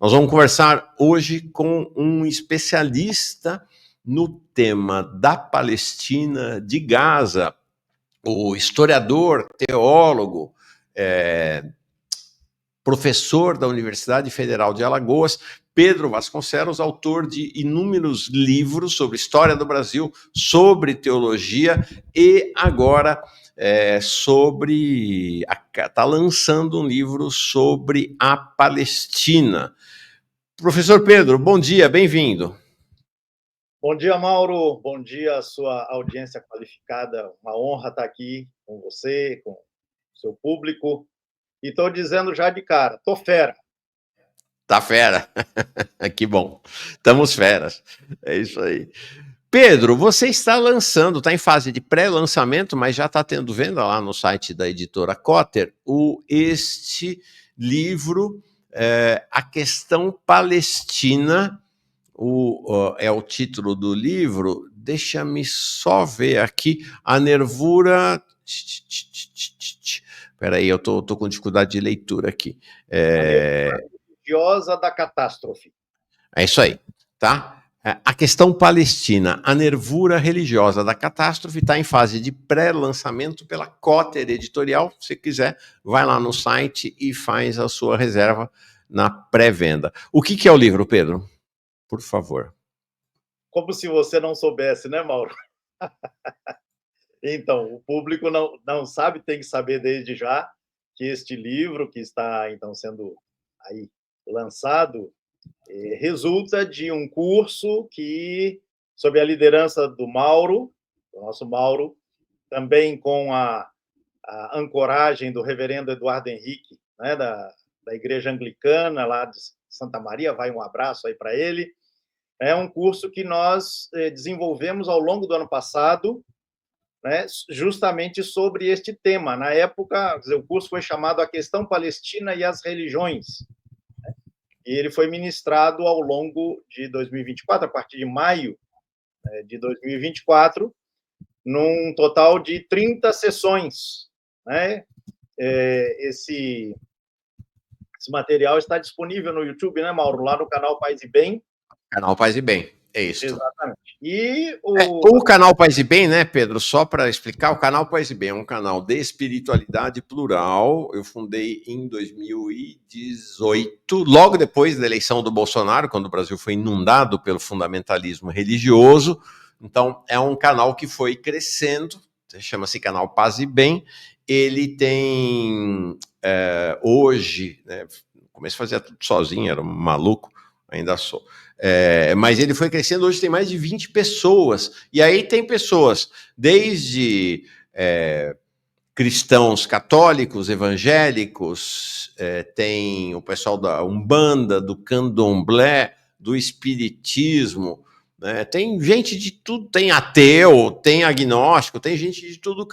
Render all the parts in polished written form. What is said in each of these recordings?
Nós vamos conversar hoje com um especialista no tema da Palestina, de Gaza, o historiador, teólogo, professor da Universidade Federal de Alagoas, Pedro Vasconcelos, autor de inúmeros livros sobre história do Brasil, sobre teologia e agora está lançando um livro sobre a Palestina. Professor Pedro, bom dia, bem-vindo. Bom dia, Mauro. Bom dia à sua audiência qualificada. Uma honra estar aqui com você, com o seu público. E estou dizendo já de cara, estou fera. Tá fera. Que bom. Estamos feras. É isso aí. Pedro, você está lançando, está em fase de pré-lançamento, mas já está tendo venda lá no site da editora Cotter, este livro, A Questão Palestina, é o título do livro. Deixa-me só ver aqui, a nervura... Espera aí, eu tô com dificuldade de leitura aqui. A nervura religiosa da catástrofe. É isso aí, tá? A Questão Palestina, a nervura religiosa da catástrofe, está em fase de pré-lançamento pela Cotter Editorial. Se você quiser, vai lá no site e faz a sua reserva na pré-venda. O que é o livro, Pedro? Por favor. Como se você não soubesse, né, Mauro? Então, o público não sabe, tem que saber desde já que este livro, que está, então, sendo aí lançado, resulta de um curso que, sob a liderança do Mauro, do nosso Mauro, também com a ancoragem do reverendo Eduardo Henrique, né, da Igreja Anglicana, lá de Santa Maria, vai um abraço aí para ele. É um curso que nós desenvolvemos ao longo do ano passado, né, justamente sobre este tema. Na época, quer dizer, o curso foi chamado A Questão Palestina e as Religiões, e ele foi ministrado ao longo de 2024, a partir de maio de 2024, num total de 30 sessões, né? Esse material está disponível no YouTube, né, Mauro? Lá no canal Paz e Bem. Canal Paz e Bem, é isso. Exatamente. E o canal Paz e Bem, né, Pedro? Só para explicar, o canal Paz e Bem é um canal de espiritualidade plural. Eu fundei em 2018, logo depois da eleição do Bolsonaro, quando o Brasil foi inundado pelo fundamentalismo religioso. Então, é um canal que foi crescendo, chama-se Canal Paz e Bem. Ele tem, hoje, né, no começo fazia tudo sozinho, era um maluco, ainda sou. Mas ele foi crescendo, hoje tem mais de 20 pessoas. E aí tem pessoas, desde cristãos católicos, evangélicos, tem o pessoal da Umbanda, do Candomblé, do Espiritismo, né? Tem gente de tudo, tem ateu, tem agnóstico, tem gente de todo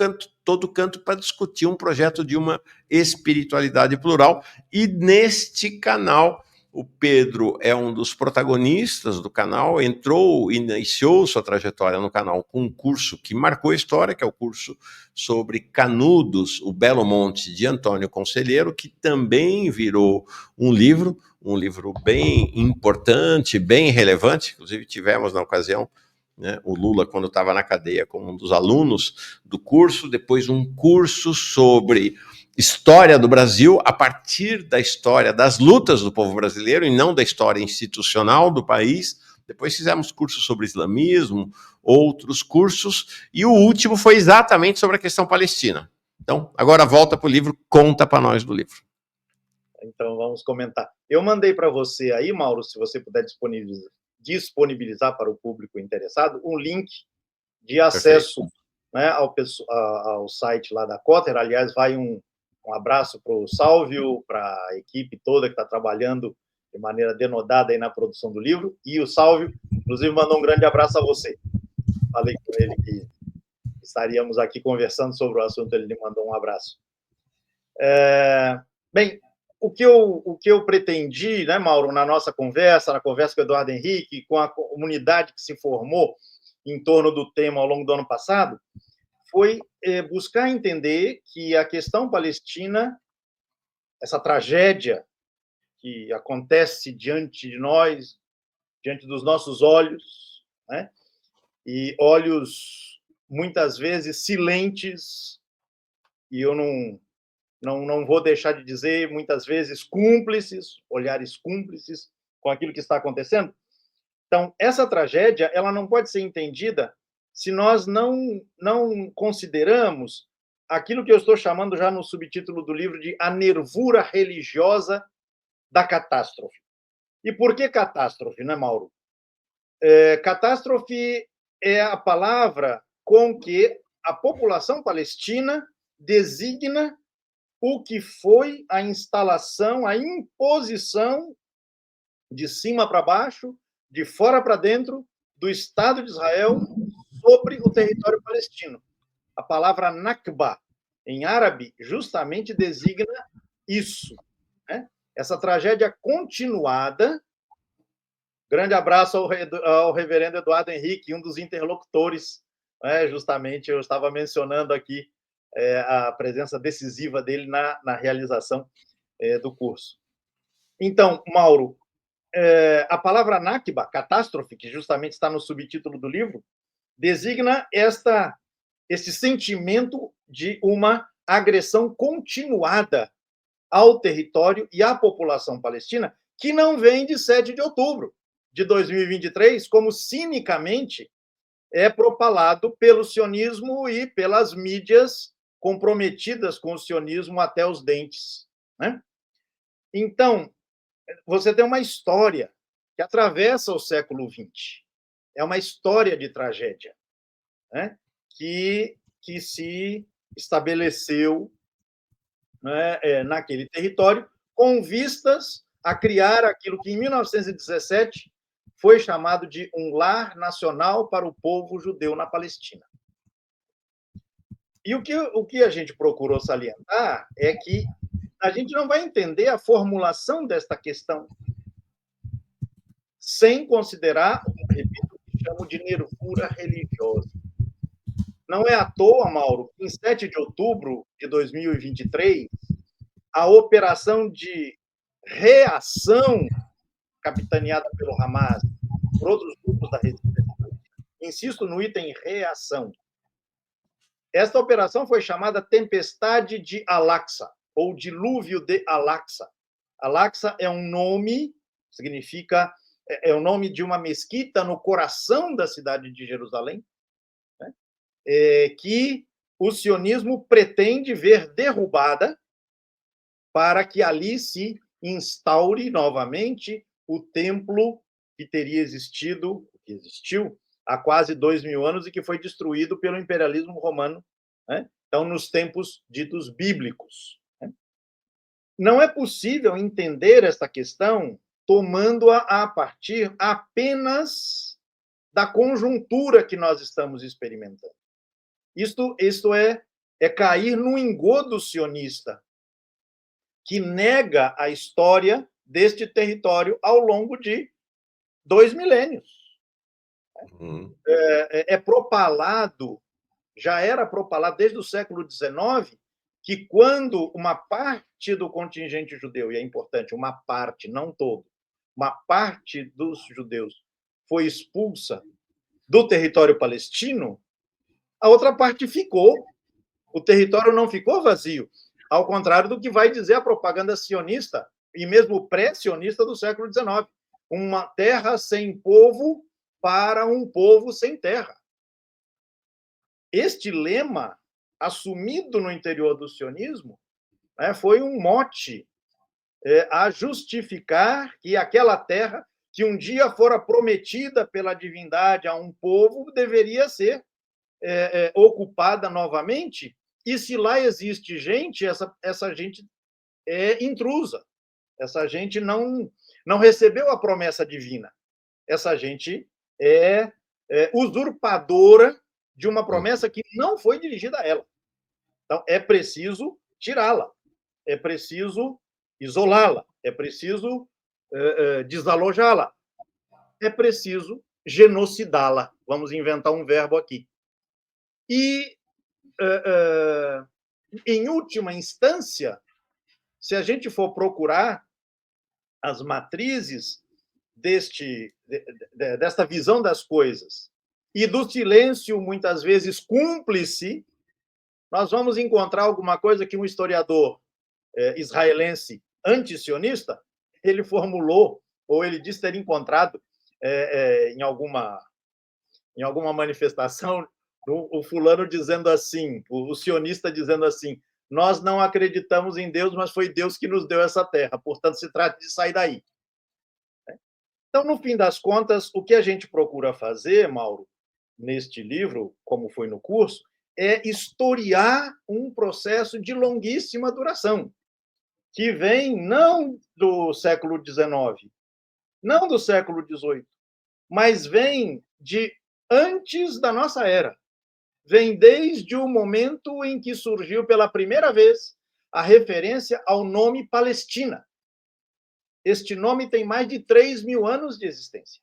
canto para discutir um projeto de uma espiritualidade plural. E neste canal, o Pedro é um dos protagonistas do canal, iniciou sua trajetória no canal com um curso que marcou a história, que é o curso sobre Canudos, o Belo Monte, de Antônio Conselheiro, que também virou um livro bem importante, bem relevante. Inclusive tivemos na ocasião, né, o Lula, quando estava na cadeia, como um dos alunos do curso, depois um curso sobre história do Brasil, a partir da história das lutas do povo brasileiro e não da história institucional do país. Depois fizemos cursos sobre islamismo, outros cursos, e o último foi exatamente sobre a questão palestina. Então, agora volta para o livro, conta para nós do livro. Então, vamos comentar. Eu mandei para você aí, Mauro, se você puder disponibilizar para o público interessado, um link de acesso, né, ao site lá da Cotter. Aliás, vai um abraço para o Sálvio, para a equipe toda que está trabalhando de maneira denodada aí na produção do livro. E o Sálvio, inclusive, mandou um grande abraço a você. Falei com ele que estaríamos aqui conversando sobre o assunto, ele me mandou um abraço. Bem, o que eu pretendi, né, Mauro, na nossa conversa, na conversa com o Eduardo Henrique, com a comunidade que se formou em torno do tema ao longo do ano passado, foi buscar entender que a questão palestina, essa tragédia que acontece diante de nós, diante dos nossos olhos, né? E olhos, muitas vezes, silentes, e eu não vou deixar de dizer, muitas vezes, cúmplices, olhares cúmplices com aquilo que está acontecendo. Então, essa tragédia, ela não pode ser entendida se nós não consideramos aquilo que eu estou chamando já no subtítulo do livro de a nervura religiosa da catástrofe. E por que catástrofe, né, Mauro? Catástrofe é a palavra com que a população palestina designa o que foi a instalação, a imposição de cima para baixo, de fora para dentro, do Estado de Israel sobre o território palestino. A palavra Nakba, em árabe, justamente designa isso, né? Essa tragédia continuada. Grande abraço ao reverendo Eduardo Henrique, um dos interlocutores, né? Justamente eu estava mencionando aqui a presença decisiva dele na realização do curso. Então, Mauro, a palavra Nakba, catástrofe, que justamente está no subtítulo do livro, designa esse sentimento de uma agressão continuada ao território e à população palestina, que não vem de 7 de outubro de 2023, como cinicamente é propalado pelo sionismo e pelas mídias comprometidas com o sionismo até os dentes, né? Então, você tem uma história que atravessa o século XX. É uma história de tragédia, né? que se estabeleceu, né, naquele território, com vistas a criar aquilo que, em 1917, foi chamado de um lar nacional para o povo judeu na Palestina. E o que a gente procurou salientar é que a gente não vai entender a formulação desta questão sem considerar, repito, o que chamo de nervura religiosa. Não é à toa, Mauro, que em 7 de outubro de 2023, a operação de reação capitaneada pelo Hamas, por outros grupos da resistência, insisto no item reação. Esta operação foi chamada Tempestade de Al-Aqsa, ou Dilúvio de Al-Aqsa. Al-Aqsa é um nome, significa, é o nome de uma mesquita no coração da cidade de Jerusalém, né? Que o sionismo pretende ver derrubada para que ali se instaure novamente o templo que teria existido, que existiu há quase 2.000 anos e que foi destruído pelo imperialismo romano, né? Então, nos tempos ditos bíblicos, né? Não é possível entender esta questão tomando-a a partir apenas da conjuntura que nós estamos experimentando. Isto é cair no engodo sionista, que nega a história deste território ao longo de 2 milênios. É propalado, já era propalado desde o século XIX, que quando uma parte do contingente judeu, e é importante, uma parte, não todo, uma parte dos judeus foi expulsa do território palestino, a outra parte ficou. O território não ficou vazio, ao contrário do que vai dizer a propaganda sionista, e mesmo pré-sionista do século XIX. Uma terra sem povo para um povo sem terra. Este lema, assumido no interior do sionismo, foi um mote a justificar que aquela terra, que um dia fora prometida pela divindade a um povo, deveria ser ocupada novamente, e se lá existe gente, essa gente é intrusa, essa gente não recebeu a promessa divina, essa gente é usurpadora de uma promessa que não foi dirigida a ela. Então, é preciso tirá-la, é preciso isolá-la, é preciso desalojá-la, é preciso genocidá-la. Vamos inventar um verbo aqui. E, em última instância, se a gente for procurar as matrizes desta visão das coisas e do silêncio, muitas vezes, cúmplice, nós vamos encontrar alguma coisa que um historiador israelense anti-sionista, ele formulou, ou ele disse ter encontrado em alguma manifestação, o fulano dizendo assim, o sionista dizendo assim: nós não acreditamos em Deus, mas foi Deus que nos deu essa terra, portanto, se trata de sair daí. Então, no fim das contas, o que a gente procura fazer, Mauro, neste livro, como foi no curso, é historiar um processo de longuíssima duração, que vem não do século XIX, não do século XVIII, mas vem de antes da nossa era. Vem desde o momento em que surgiu pela primeira vez a referência ao nome Palestina. Este nome tem mais de 3.000 anos de existência.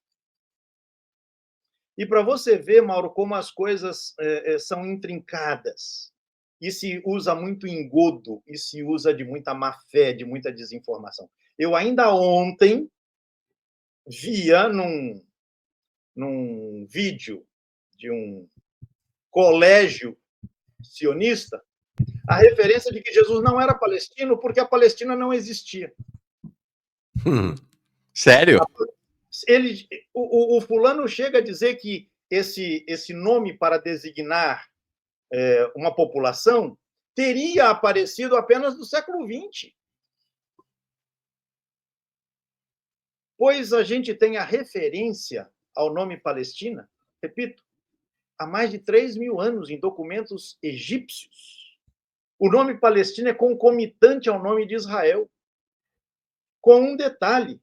E para você ver, Mauro, como as coisas são intrincadas, e se usa muito engodo, e se usa de muita má-fé, de muita desinformação. Eu ainda ontem via num vídeo de um colégio sionista a referência de que Jesus não era palestino porque a Palestina não existia. Sério? O fulano chega a dizer que esse nome para designar uma população teria aparecido apenas no século XX. Pois a gente tem a referência ao nome Palestina, repito, há mais de 3.000 anos em documentos egípcios. O nome Palestina é concomitante ao nome de Israel, com um detalhe: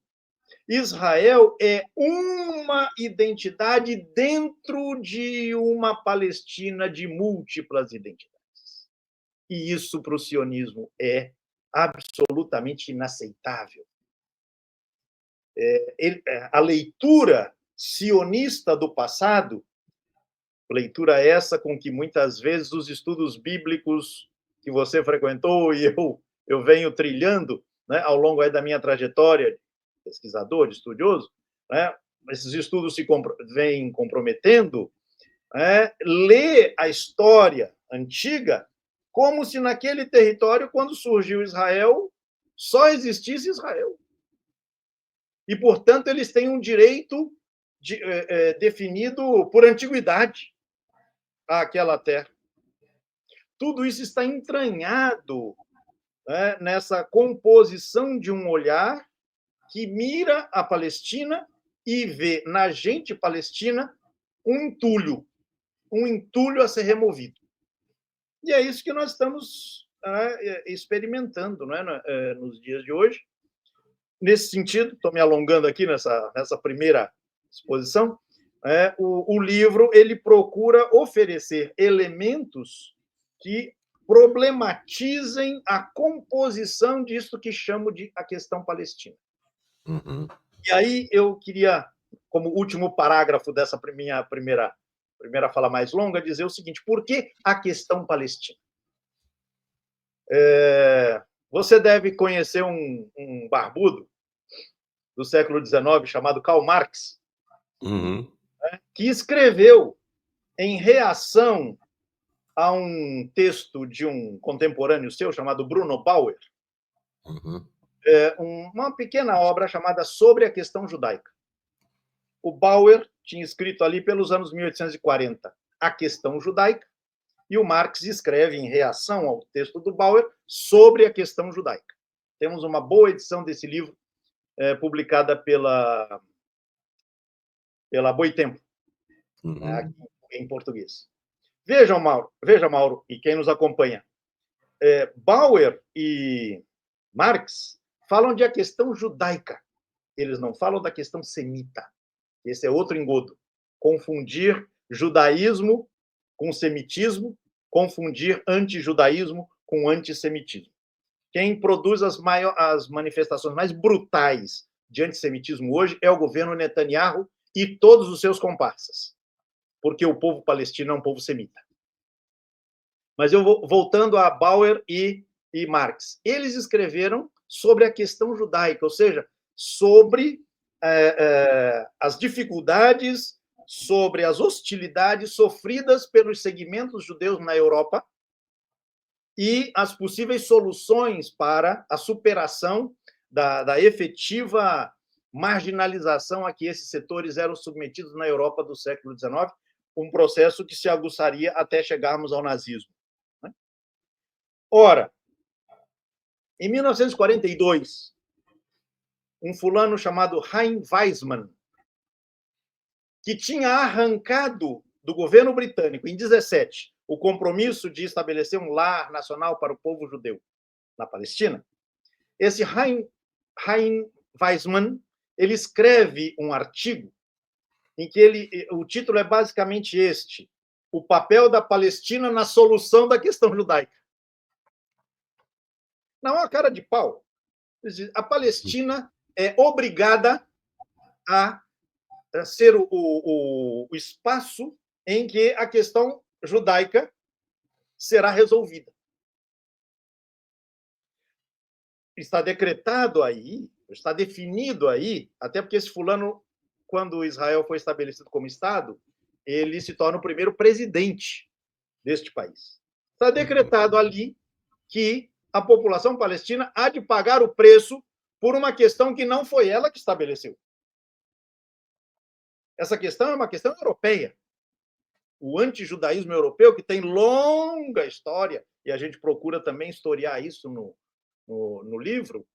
Israel é uma identidade dentro de uma Palestina de múltiplas identidades. E isso para o sionismo é absolutamente inaceitável. A leitura sionista do passado, leitura essa com que muitas vezes os estudos bíblicos que você frequentou e eu venho trilhando, né, ao longo da minha trajetória de pesquisador, de estudioso, né, esses estudos se vêm comprometendo, lê a história antiga como se naquele território, quando surgiu Israel, só existisse Israel. E, portanto, eles têm um direito definido por antiguidade àquela terra. Tudo isso está entranhado, né, nessa composição de um olhar que mira a Palestina e vê na gente palestina um entulho a ser removido. E é isso que nós estamos experimentando, nos dias de hoje. Nesse sentido, estou me alongando aqui nessa primeira exposição, o livro ele procura oferecer elementos que problematizem a composição disso que chamo de a questão palestina. Uhum. E aí eu queria, como último parágrafo dessa minha primeira fala mais longa, dizer o seguinte: por que a questão palestina? Você deve conhecer um barbudo do século XIX chamado Karl Marx, que escreveu em reação a um texto de um contemporâneo seu chamado Bruno Bauer, uma pequena obra chamada Sobre a Questão Judaica. O Bauer tinha escrito ali pelos anos 1840 A Questão Judaica, e o Marx escreve em reação ao texto do Bauer sobre a questão judaica. Temos uma boa edição desse livro, publicada pela Boitempo, aqui em português. Veja, Mauro, e quem nos acompanha, Bauer e Marx falam de a questão judaica. Eles não falam da questão semita. Esse é outro engodo. Confundir judaísmo com semitismo, confundir antijudaísmo com antissemitismo. Quem produz as manifestações mais brutais de antissemitismo hoje é o governo Netanyahu e todos os seus comparsas, porque o povo palestino é um povo semita. Mas eu vou voltando a Bauer e Marx. Eles escreveram sobre a questão judaica, ou seja, sobre as dificuldades, sobre as hostilidades sofridas pelos segmentos judeus na Europa e as possíveis soluções para a superação da efetiva marginalização a que esses setores eram submetidos na Europa do século XIX, um processo que se aguçaria até chegarmos ao nazismo. Ora, em 1942, um fulano chamado Chaim Weizmann, que tinha arrancado do governo britânico, em 17, o compromisso de estabelecer um lar nacional para o povo judeu na Palestina, esse Chaim Weizmann, ele escreve um artigo em que o título é basicamente este: o papel da Palestina na solução da questão judaica. Não é uma cara de pau. A Palestina é obrigada a ser o espaço em que a questão judaica será resolvida. Está decretado aí, está definido aí, até porque esse fulano, quando Israel foi estabelecido como Estado, ele se torna o primeiro presidente deste país. Está decretado ali que a população palestina há de pagar o preço por uma questão que não foi ela que estabeleceu. Essa questão é uma questão europeia. O antijudaísmo europeu, que tem longa história, e a gente procura também historiar isso no livro,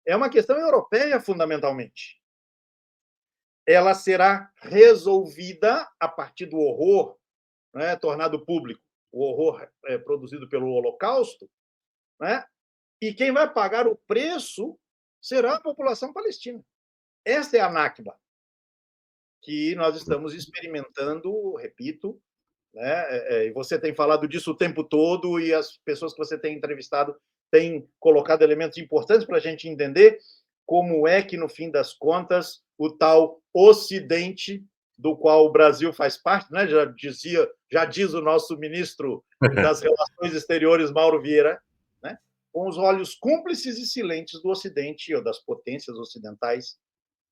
é uma questão europeia, fundamentalmente. Ela será resolvida a partir do horror, né, tornado público, o horror produzido pelo Holocausto, né, e quem vai pagar o preço será a população palestina. Essa é a Nakba que nós estamos experimentando, repito, né? E você tem falado disso o tempo todo e as pessoas que você tem entrevistado têm colocado elementos importantes para a gente entender como é que, no fim das contas, o tal Ocidente, do qual o Brasil faz parte, né? Já diz o nosso ministro das Relações Exteriores, Mauro Vieira, né? Com os olhos cúmplices e silentes do Ocidente ou das potências ocidentais,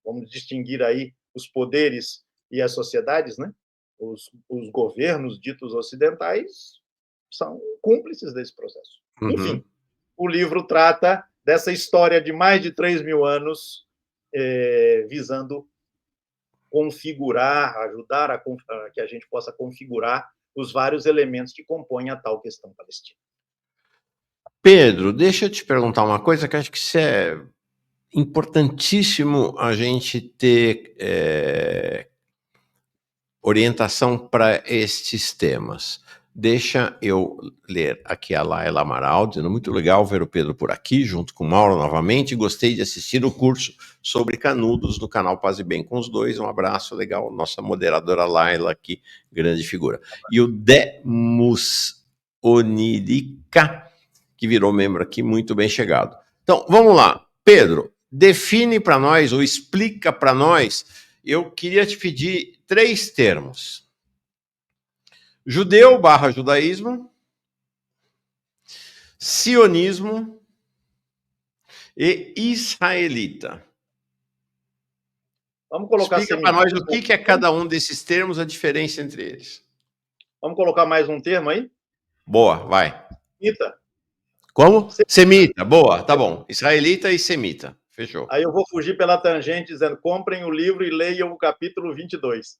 vamos distinguir aí os poderes e as sociedades, né? Os governos ditos ocidentais são cúmplices desse processo. Uhum. Enfim, o livro trata dessa história de mais de 3.000 anos, visando configurar, ajudar a que a gente possa configurar os vários elementos que compõem a tal questão palestina. Pedro, deixa eu te perguntar uma coisa que acho que isso é importantíssimo a gente ter orientação para estes temas. Deixa eu ler aqui a Laila Amaral, dizendo: muito legal ver o Pedro por aqui, junto com o Mauro novamente. Gostei de assistir o curso sobre Canudos no canal Paz e Bem com os dois. Um abraço, legal. Nossa moderadora Laila aqui, grande figura. E o Demus Onirica, que virou membro aqui, muito bem chegado. Então, vamos lá. Pedro, define para nós, ou explica para nós, eu queria te pedir 3 termos: judeu / judaísmo, sionismo e israelita. Vamos colocar Explica para nós o que é cada um desses termos, a diferença entre eles. Vamos colocar mais um termo aí? Boa, vai. Semita. Como? Semita, boa, tá bom. Israelita e semita, fechou. Aí eu vou fugir pela tangente dizendo: comprem o livro e leiam o capítulo 22.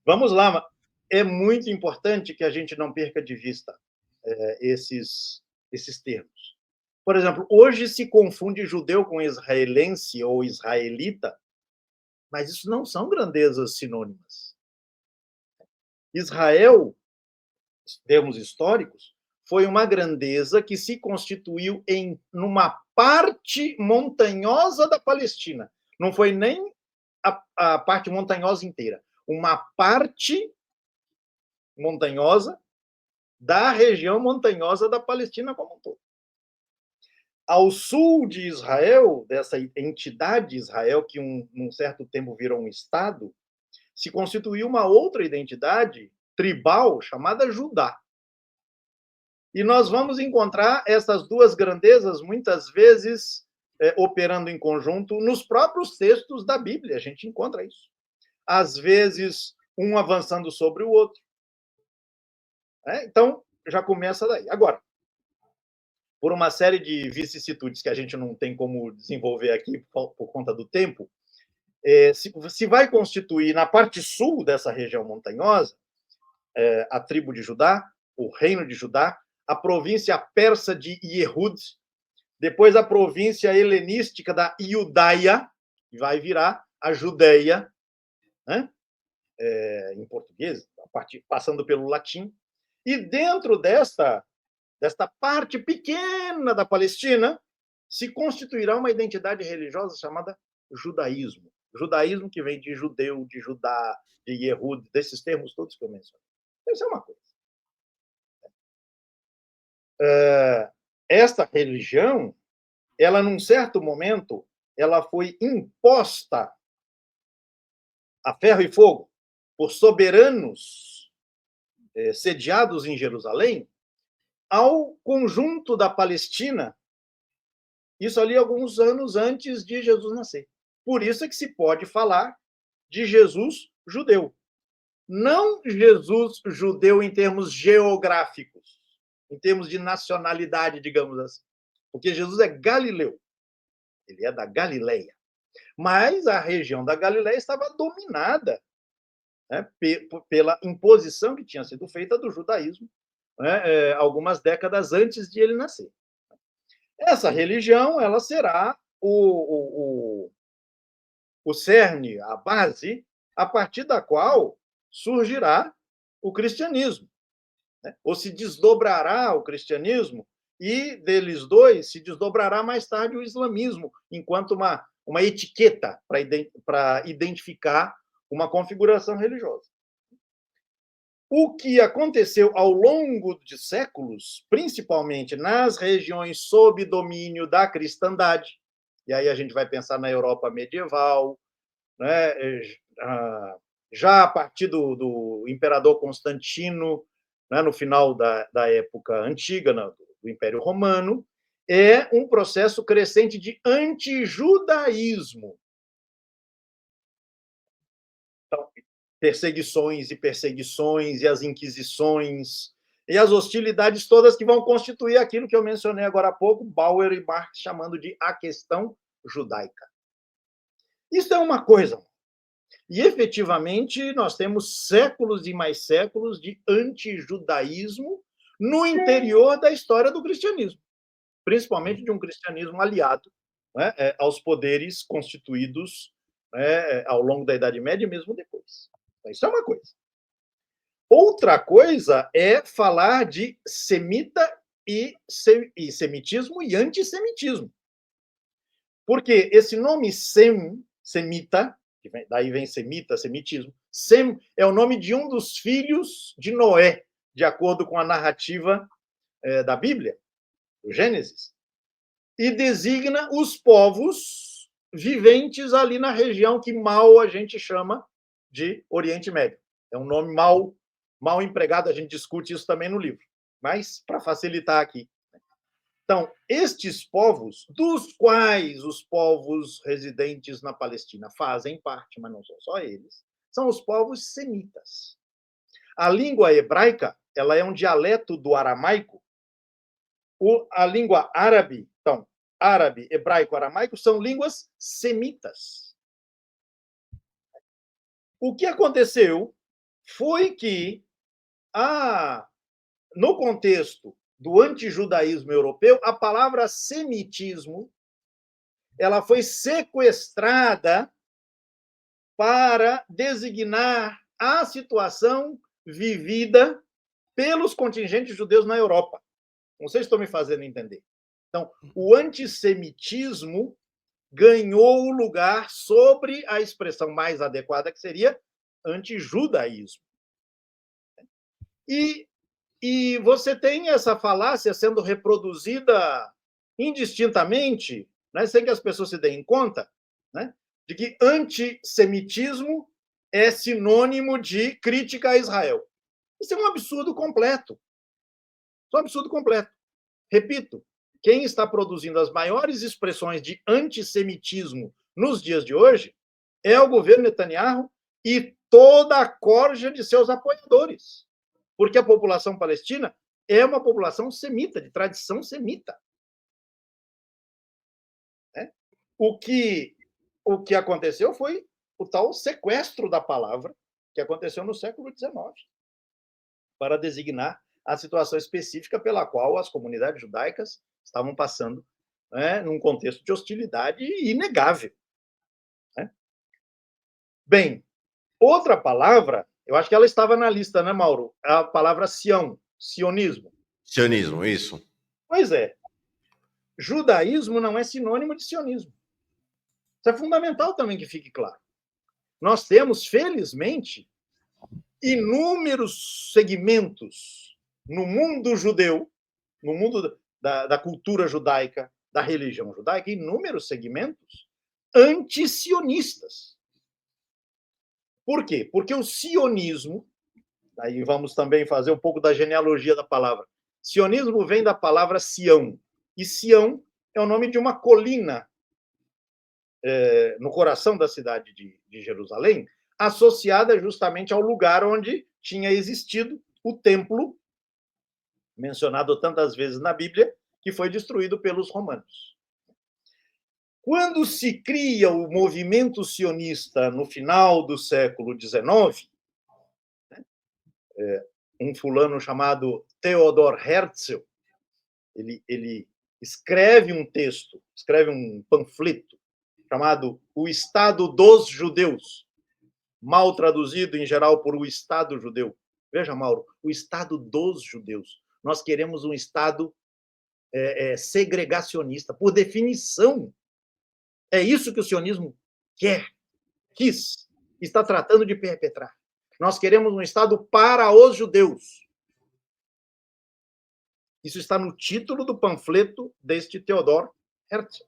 Vamos lá. É muito importante que a gente não perca de vista esses termos. Por exemplo, hoje se confunde judeu com israelense ou israelita, mas isso não são grandezas sinônimas. Israel, em termos históricos, foi uma grandeza que se constituiu numa parte montanhosa da Palestina. Não foi nem a parte montanhosa inteira. Uma parte montanhosa da região montanhosa da Palestina como um todo. Ao sul de Israel, dessa entidade Israel, que num certo tempo virou um Estado, se constituiu uma outra identidade tribal chamada Judá. E nós vamos encontrar essas duas grandezas, muitas vezes, operando em conjunto nos próprios textos da Bíblia. A gente encontra isso. Às vezes, um avançando sobre o outro. Então, já começa daí. Agora, por uma série de vicissitudes que a gente não tem como desenvolver aqui por conta do tempo, se vai constituir na parte sul dessa região montanhosa a tribo de Judá, o reino de Judá, a província persa de Yehud, depois a província helenística da Iudaia, que vai virar a Judéia, né? Em português, passando pelo latim, e dentro desta parte pequena da Palestina se constituirá uma identidade religiosa chamada judaísmo. Judaísmo que vem de judeu, de Judá, de Yehud, desses termos todos que eu mencionei. Isso é uma coisa. Esta religião, ela, num certo momento, ela foi imposta a ferro e fogo por soberanos sediados em Jerusalém ao conjunto da Palestina, isso ali alguns anos antes de Jesus nascer. Por isso é que se pode falar de Jesus judeu. Não Jesus judeu em termos geográficos, em termos de nacionalidade, digamos assim. Porque Jesus é galileu. Ele é da Galileia. Mas a região da Galileia estava dominada, né, pela imposição que tinha sido feita do judaísmo, né, algumas décadas antes de ele nascer. Essa religião, ela será o cerne, a base, a partir da qual surgirá o cristianismo, né? Ou se desdobrará o cristianismo, e deles dois se desdobrará mais tarde o islamismo, enquanto uma etiqueta para identificar uma configuração religiosa. O que aconteceu ao longo de séculos, principalmente nas regiões sob domínio da cristandade, e aí a gente vai pensar na Europa medieval, né, já a partir do imperador Constantino, né, no final da época antiga, do Império Romano, é um processo crescente de antijudaísmo. Então, perseguições e perseguições, e as inquisições, e as hostilidades todas que vão constituir aquilo que eu mencionei agora há pouco, Bauer e Marx chamando de a questão judaica. Isso é uma coisa. E, efetivamente, nós temos séculos e mais séculos de antijudaísmo no interior da história do cristianismo, principalmente de um cristianismo aliado, né, aos poderes constituídos, né, ao longo da Idade Média e mesmo depois. Então, isso é uma coisa. Outra coisa é falar de semita e semitismo e antissemitismo. Porque esse nome semita, daí vem semita, semitismo, Sem é o nome de um dos filhos de Noé, de acordo com a narrativa da Bíblia, do Gênesis, e designa os povos viventes ali na região que mal a gente chama de Oriente Médio. É um nome mal empregado, a gente discute isso também no livro, mas para facilitar aqui. Então, estes povos, dos quais os povos residentes na Palestina fazem parte, mas não são só eles, são os povos semitas. A língua hebraica, ela é um dialeto do aramaico. A língua árabe, então, árabe, hebraico, aramaico, são línguas semitas. O que aconteceu foi que, no contexto do antijudaísmo europeu, a palavra semitismo ela foi sequestrada para designar a situação vivida pelos contingentes judeus na Europa. Não sei se estou me fazendo entender. Então, o antissemitismo ganhou o lugar sobre a expressão mais adequada, que seria antijudaísmo. E você tem essa falácia sendo reproduzida indistintamente, né, sem que as pessoas se deem conta, né, de que antissemitismo é sinônimo de crítica a Israel. Isso é um absurdo completo. Isso é um absurdo completo. Repito, quem está produzindo as maiores expressões de antissemitismo nos dias de hoje é o governo Netanyahu e toda a corja de seus apoiadores. Porque a população palestina é uma população semita, de tradição semita. O que aconteceu foi o tal sequestro da palavra, que aconteceu no século XIX, para designar a situação específica pela qual as comunidades judaicas estavam passando, num contexto de hostilidade inegável. Bem, outra palavra, eu acho que ela estava na lista, né, Mauro? A palavra Sião, sionismo. Sionismo, isso. Pois é. Judaísmo não é sinônimo de sionismo. Isso é fundamental também que fique claro. Nós temos, felizmente, inúmeros segmentos no mundo judeu, no mundo da cultura judaica, da religião judaica, inúmeros segmentos antisionistas. Por quê? Porque o sionismo, aí vamos também fazer um pouco da genealogia da palavra. Sionismo vem da palavra Sião, e Sião é o nome de uma colina no coração da cidade de Jerusalém, associada justamente ao lugar onde tinha existido o templo, mencionado tantas vezes na Bíblia, que foi destruído pelos romanos. Quando se cria o movimento sionista no final do século XIX, um fulano chamado Theodor Herzl, ele escreve um texto, escreve um panfleto chamado O Estado dos Judeus, mal traduzido em geral por o Estado Judeu. Veja, Mauro, o Estado dos Judeus. Nós queremos um Estado segregacionista, por definição. É isso que o sionismo quis, está tratando de perpetrar. Nós queremos um Estado para os judeus. Isso está no título do panfleto deste Theodor Herzl.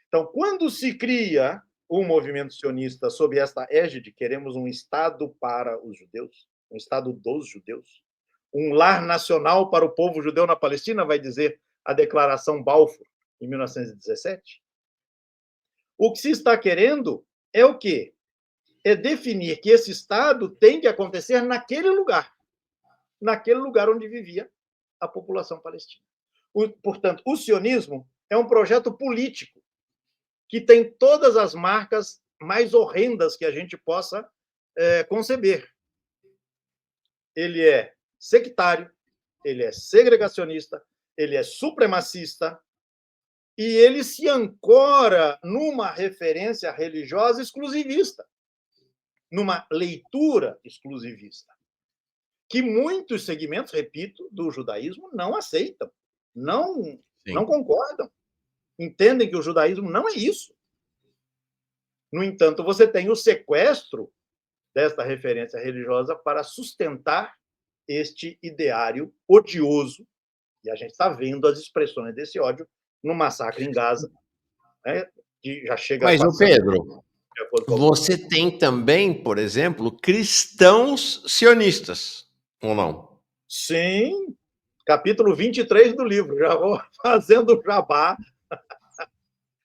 Então, quando se cria o movimento sionista sob esta égide, queremos um Estado para os judeus, um Estado dos judeus, um lar nacional para o povo judeu na Palestina, vai dizer a Declaração Balfour, em 1917. O que se está querendo é o quê? É definir que esse Estado tem que acontecer naquele lugar onde vivia a população palestina. Portanto, o sionismo é um projeto político que tem todas as marcas mais horrendas que a gente possa conceber. Ele é sectário, ele é segregacionista, ele é supremacista, e ele se ancora numa referência religiosa exclusivista, numa leitura exclusivista, que muitos segmentos, repito, do judaísmo não aceitam, não concordam, entendem que o judaísmo não é isso. No entanto, você tem o sequestro desta referência religiosa para sustentar este ideário odioso, e a gente está vendo as expressões desse ódio no massacre em Gaza, que já chega Mas, o Pedro, você tem também, por exemplo, cristãos sionistas, ou não? Sim, capítulo 23 do livro, já vou fazendo jabá,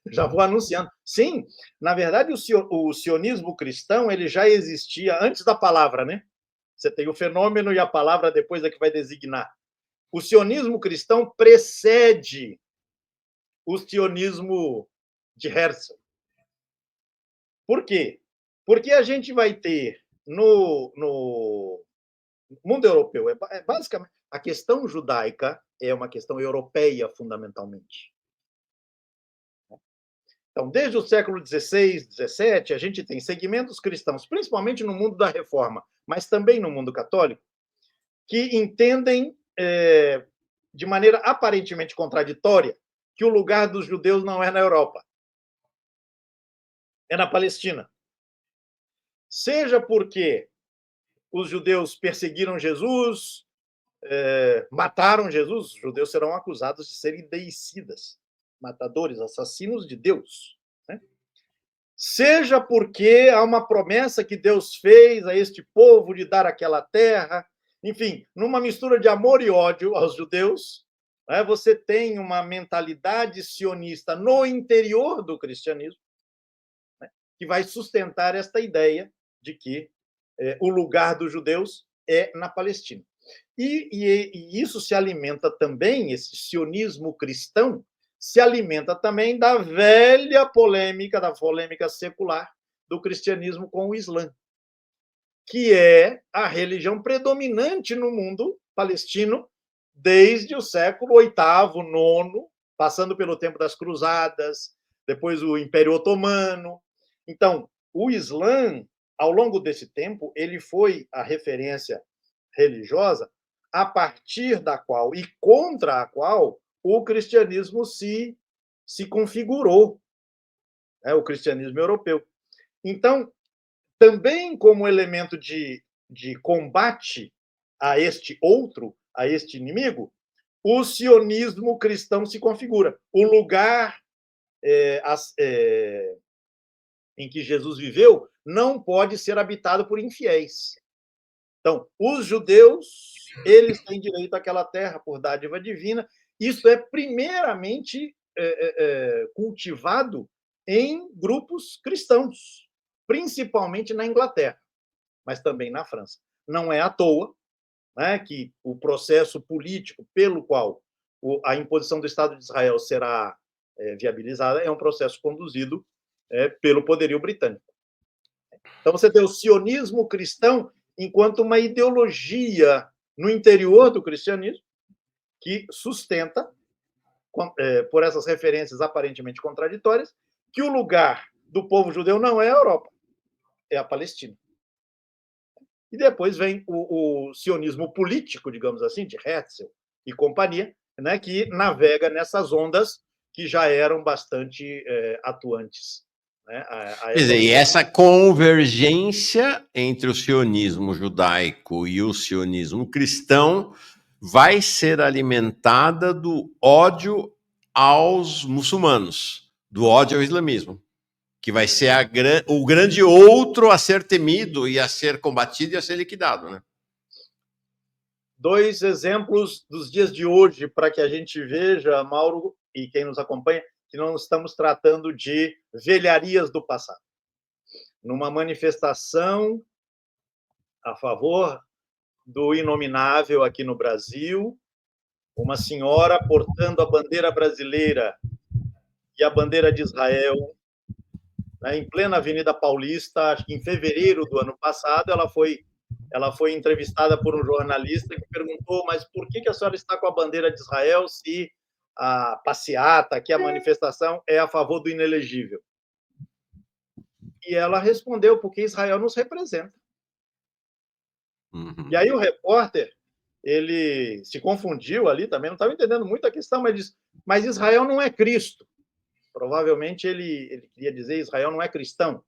já vou anunciando. Sim, na verdade, o sionismo cristão ele já existia antes da palavra, né? Você tem o fenômeno e a palavra depois é que vai designar. O sionismo cristão precede o sionismo de Herzl. Por quê? Porque a gente vai ter no mundo europeu, basicamente, a questão judaica é uma questão europeia, fundamentalmente. Então, desde o século XVI, XVII, a gente tem segmentos cristãos, principalmente no mundo da Reforma, mas também no mundo católico, que entendem, de maneira aparentemente contraditória, que o lugar dos judeus não é na Europa, é na Palestina. Seja porque os judeus perseguiram Jesus, mataram Jesus, os judeus serão acusados de serem deicidas, matadores, assassinos de Deus. Né? Seja porque há uma promessa que Deus fez a este povo de dar aquela terra, Enfim, numa mistura de amor e ódio aos judeus, né, você tem uma mentalidade sionista no interior do cristianismo, né, que vai sustentar esta ideia de que o lugar dos judeus é na Palestina. E isso se alimenta também, esse sionismo cristão, se alimenta também da velha polêmica, da polêmica secular do cristianismo com o Islã, que é a religião predominante no mundo palestino desde o século VIII, IX, passando pelo tempo das Cruzadas, depois o Império Otomano. Então, o Islã, ao longo desse tempo, ele foi a referência religiosa a partir da qual e contra a qual o cristianismo se configurou, né, o cristianismo europeu. Então, também como elemento de combate a este outro, a este inimigo, o sionismo cristão se configura. O lugar em que Jesus viveu não pode ser habitado por infiéis. Então, os judeus, eles têm direito àquela terra por dádiva divina. Isso é primeiramente cultivado em grupos cristãos, principalmente na Inglaterra, mas também na França. Não é à toa, né, que o processo político pelo qual a imposição do Estado de Israel será viabilizada é um processo conduzido pelo poderio britânico. Então, você tem o sionismo cristão enquanto uma ideologia no interior do cristianismo que sustenta, por essas referências aparentemente contraditórias, que o lugar do povo judeu não é a Europa, é a Palestina. E depois vem o sionismo político, digamos assim, de Herzl e companhia, né, que navega nessas ondas que já eram bastante atuantes. Né, Quer dizer, e essa convergência entre o sionismo judaico e o sionismo cristão vai ser alimentada do ódio aos muçulmanos, do ódio ao islamismo, que vai ser o grande outro a ser temido e a ser combatido e a ser liquidado, né? Dois exemplos dos dias de hoje para que a gente veja, Mauro, e quem nos acompanha, que não estamos tratando de velharias do passado. Numa manifestação a favor do inominável aqui no Brasil, uma senhora portando a bandeira brasileira e a bandeira de Israel, né, em plena Avenida Paulista, acho que em fevereiro do ano passado, ela foi entrevistada por um jornalista que perguntou: mas por que a senhora está com a bandeira de Israel se a passeata, que a manifestação é a favor do inelegível? E ela respondeu: porque Israel nos representa. Uhum. E aí o repórter, ele se confundiu ali também, não estava entendendo muito a questão, mas disse: mas Israel não é Cristo. Provavelmente ele queria dizer: Israel não é cristão.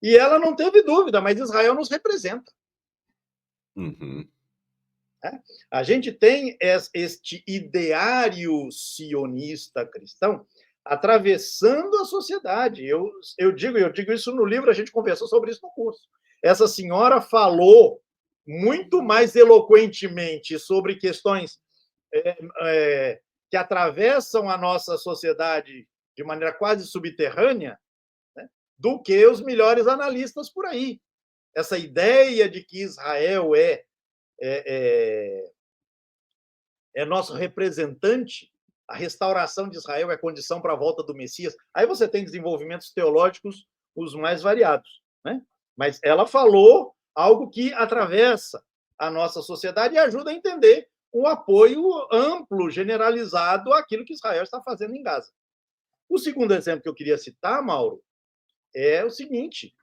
E ela não teve dúvida, mas Israel nos representa. Uhum. A gente tem este ideário sionista cristão atravessando a sociedade. Eu digo isso no livro, a gente conversou sobre isso no curso. Essa senhora falou muito mais eloquentemente sobre questões que atravessam a nossa sociedade de maneira quase subterrânea, né, do que os melhores analistas por aí. Essa ideia de que Israel é nosso representante, a restauração de Israel é condição para a volta do Messias. Aí você tem desenvolvimentos teológicos os mais variados, né? Mas ela falou algo que atravessa a nossa sociedade e ajuda a entender um apoio amplo, generalizado àquilo que Israel está fazendo em Gaza. O segundo exemplo que eu queria citar, Mauro, é o seguinte: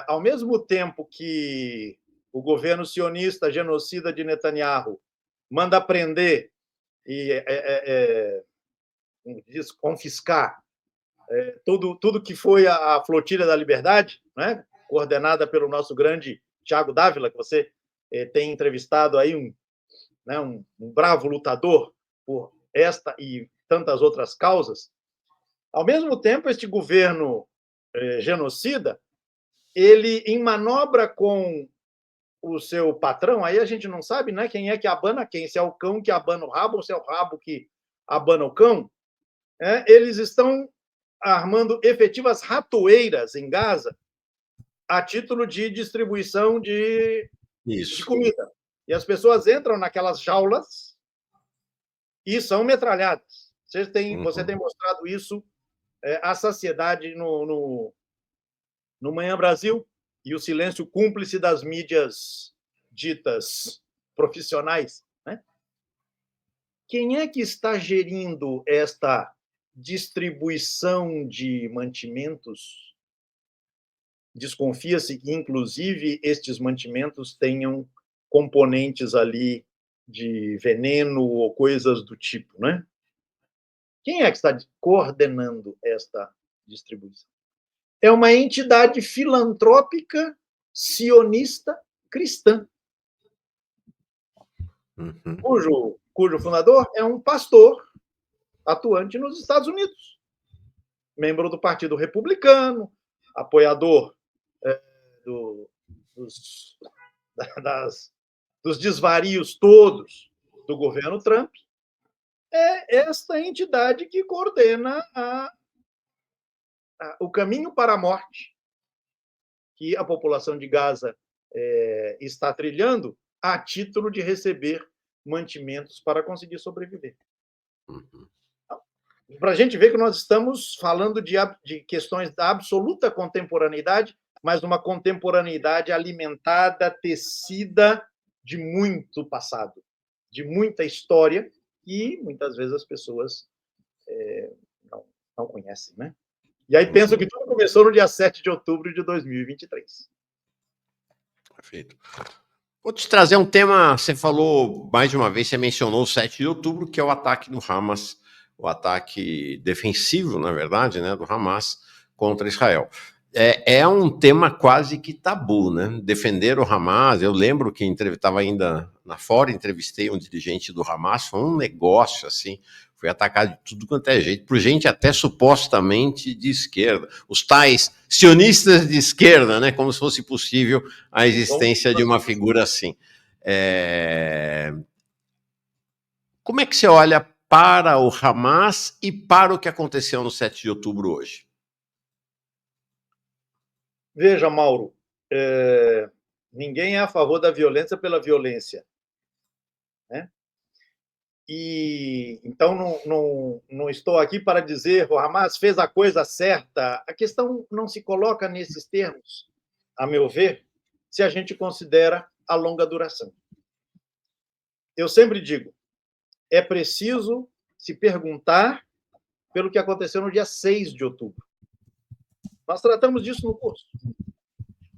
ao mesmo tempo que o governo sionista genocida de Netanyahu manda prender e confiscar tudo que foi a Flotilha da Liberdade, né, coordenada pelo nosso grande Tiago Dávila, que você tem entrevistado aí, um bravo lutador por esta e tantas outras causas. Ao mesmo tempo, este governo genocida, ele, em manobra com o seu patrão, aí a gente não sabe, né, quem é que abana quem, se é o cão que abana o rabo ou se é o rabo que abana o cão. Eles estão armando efetivas ratoeiras em Gaza a título de distribuição de Isso. comida. E as pessoas entram naquelas jaulas e são metralhadas. Você tem mostrado isso à saciedade no Manhã Brasil, e o silêncio cúmplice das mídias ditas profissionais. Né? Quem é que está gerindo esta distribuição de mantimentos? Desconfia-se que, inclusive, estes mantimentos tenham componentes ali de veneno ou coisas do tipo, né? Quem é que está coordenando esta distribuição? É uma entidade filantrópica sionista cristã, cujo fundador é um pastor atuante nos Estados Unidos, membro do Partido Republicano, apoiador dos desvarios todos do governo Trump. É esta entidade que coordena o caminho para a morte que a população de Gaza está trilhando a título de receber mantimentos para conseguir sobreviver. Para a gente ver que nós estamos falando de questões da absoluta contemporaneidade, mas uma contemporaneidade alimentada, tecida de muito passado, de muita história, e muitas vezes as pessoas não conhecem, né? E aí pensam que tudo começou no dia 7 de outubro de 2023. Perfeito. Vou te trazer um tema, você falou mais de uma vez, você mencionou o 7 de outubro, que é o ataque do Hamas, o ataque defensivo, na verdade, né, do Hamas contra Israel. É um tema quase que tabu, né? Defender o Hamas. Eu lembro que estava ainda na Fora, entrevistei um dirigente do Hamas, foi um negócio assim, foi atacado de tudo quanto é jeito, por gente até supostamente de esquerda. Os tais sionistas de esquerda, né? Como se fosse possível a existência de uma figura assim. Como é que você olha para o Hamas e para o que aconteceu no 7 de outubro hoje? Veja, Mauro, ninguém é a favor da violência pela violência. Né? E então não estou aqui para dizer o Hamas fez a coisa certa. A questão não se coloca nesses termos, a meu ver, se a gente considera a longa duração. Eu sempre digo, é preciso se perguntar pelo que aconteceu no dia 6 de outubro. Nós tratamos disso no curso.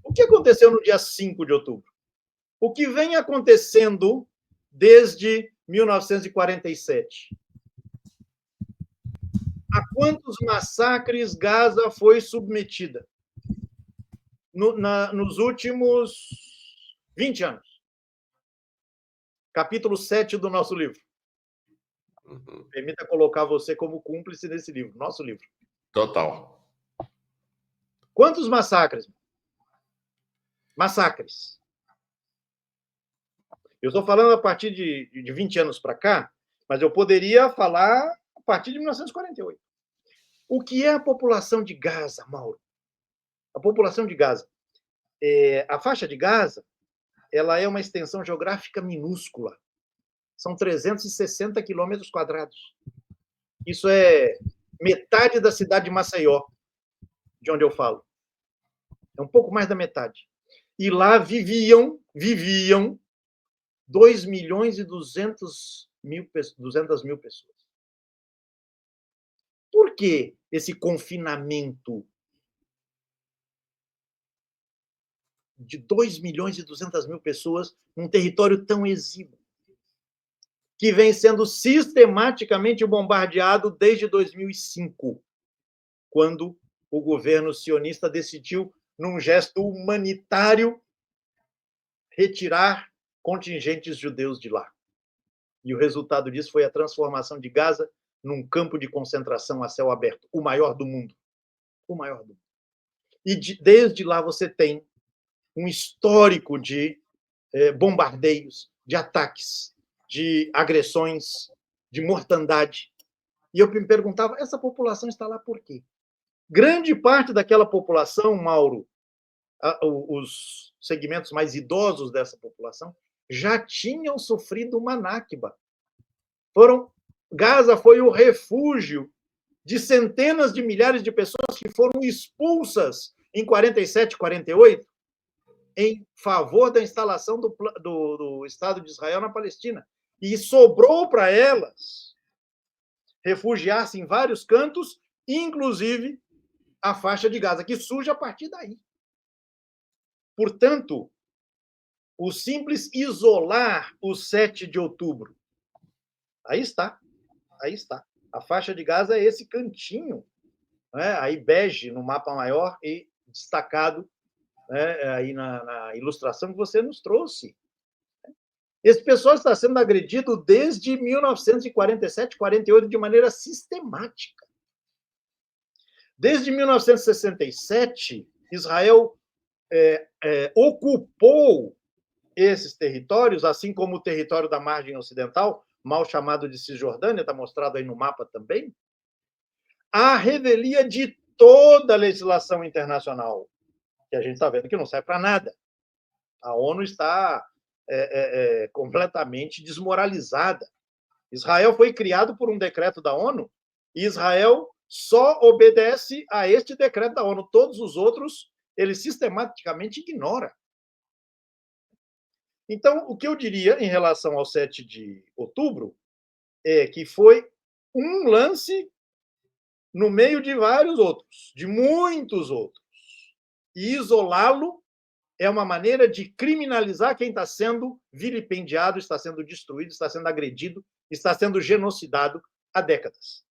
O que aconteceu no dia 5 de outubro? O que vem acontecendo desde 1947? A quantos massacres Gaza foi submetida nos últimos 20 anos? Capítulo 7 do nosso livro. Permita colocar você como cúmplice nesse livro, nosso livro. Total. Quantos massacres? Massacres. Eu estou falando a partir de 20 anos para cá, mas eu poderia falar a partir de 1948. O que é a população de Gaza, Mauro? A população de Gaza. A faixa de Gaza, ela é uma extensão geográfica minúscula. São 360 quilômetros quadrados. Isso é metade da cidade de Maceió, de onde eu falo. É um pouco mais da metade. E lá viviam 2 milhões e 200 mil pessoas. Por que esse confinamento de 2 milhões e 200 mil pessoas num território tão exíguo, que vem sendo sistematicamente bombardeado desde 2005, quando o governo sionista decidiu, num gesto humanitário, retirar contingentes judeus de lá. E o resultado disso foi a transformação de Gaza num campo de concentração a céu aberto, o maior do mundo. O maior do mundo. E desde lá você tem um histórico de bombardeios, de ataques, de agressões, de mortandade. E eu me perguntava, essa população está lá por quê? Grande parte daquela população, Mauro, os segmentos mais idosos dessa população, já tinham sofrido uma Nakba. Gaza foi o refúgio de centenas de milhares de pessoas que foram expulsas em 47, 48, em favor da instalação do Estado de Israel na Palestina. E sobrou para elas refugiar-se em vários cantos, inclusive a faixa de Gaza, que surge a partir daí. Portanto, o simples isolar o 7 de outubro, aí está. A faixa de Gaza é esse cantinho, né, aí bege no mapa maior e destacado, né, aí na ilustração que você nos trouxe. Esse pessoal está sendo agredido desde 1947, 48, de maneira sistemática. Desde 1967, Israel ocupou esses territórios, assim como o território da margem ocidental, mal chamado de Cisjordânia, está mostrado aí no mapa também, à revelia de toda a legislação internacional, que a gente está vendo que não serve para nada. A ONU está completamente desmoralizada. Israel foi criado por um decreto da ONU e Israel só obedece a este decreto da ONU. Todos os outros, ele sistematicamente ignora. Então, o que eu diria em relação ao 7 de outubro é que foi um lance no meio de vários outros, de muitos outros. E isolá-lo é uma maneira de criminalizar quem está sendo vilipendiado, está sendo destruído, está sendo agredido, está sendo genocidado há décadas.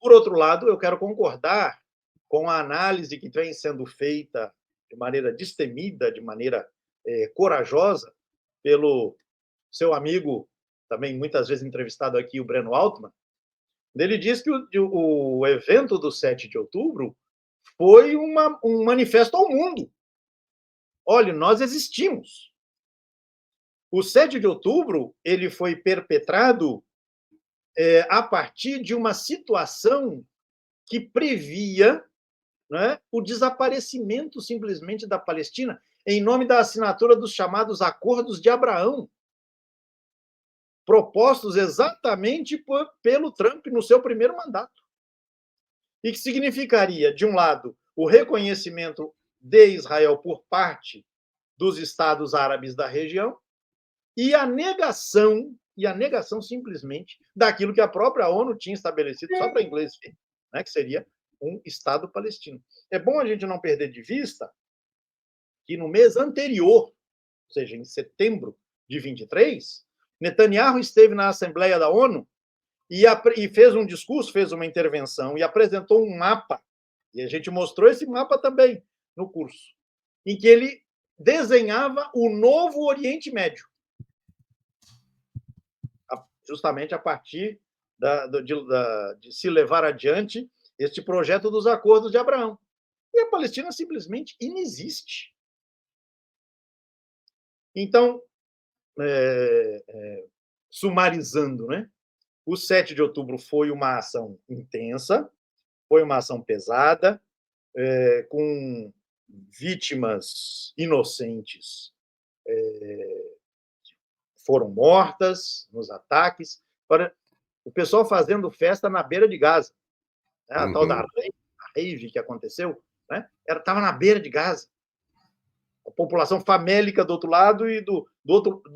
Por outro lado, eu quero concordar com a análise que vem sendo feita de maneira destemida, de maneira corajosa, pelo seu amigo, também muitas vezes entrevistado aqui, o Breno Altman. Ele diz que o evento do 7 de outubro foi um manifesto ao mundo. Olha, nós existimos. O 7 de outubro ele foi perpetrado a partir de uma situação que previa, né, o desaparecimento simplesmente da Palestina em nome da assinatura dos chamados Acordos de Abraão, propostos exatamente pelo Trump no seu primeiro mandato. E que significaria, de um lado, o reconhecimento de Israel por parte dos Estados árabes da região e a negação simplesmente daquilo que a própria ONU tinha estabelecido, só para inglês ver, né, que seria um Estado palestino. É bom a gente não perder de vista que no mês anterior, ou seja, em setembro de 23, Netanyahu esteve na Assembleia da ONU e fez um discurso, fez uma intervenção e apresentou um mapa, e a gente mostrou esse mapa também no curso, em que ele desenhava o novo Oriente Médio, justamente a partir de se levar adiante este projeto dos Acordos de Abraão. E a Palestina simplesmente inexiste. Então, sumarizando, né? O 7 de outubro foi uma ação intensa, foi uma ação pesada, com vítimas inocentes foram mortas nos ataques. O pessoal fazendo festa na beira de Gaza. Né? A tal da rave que aconteceu, né? Estava na beira de Gaza. A população famélica do outro lado e do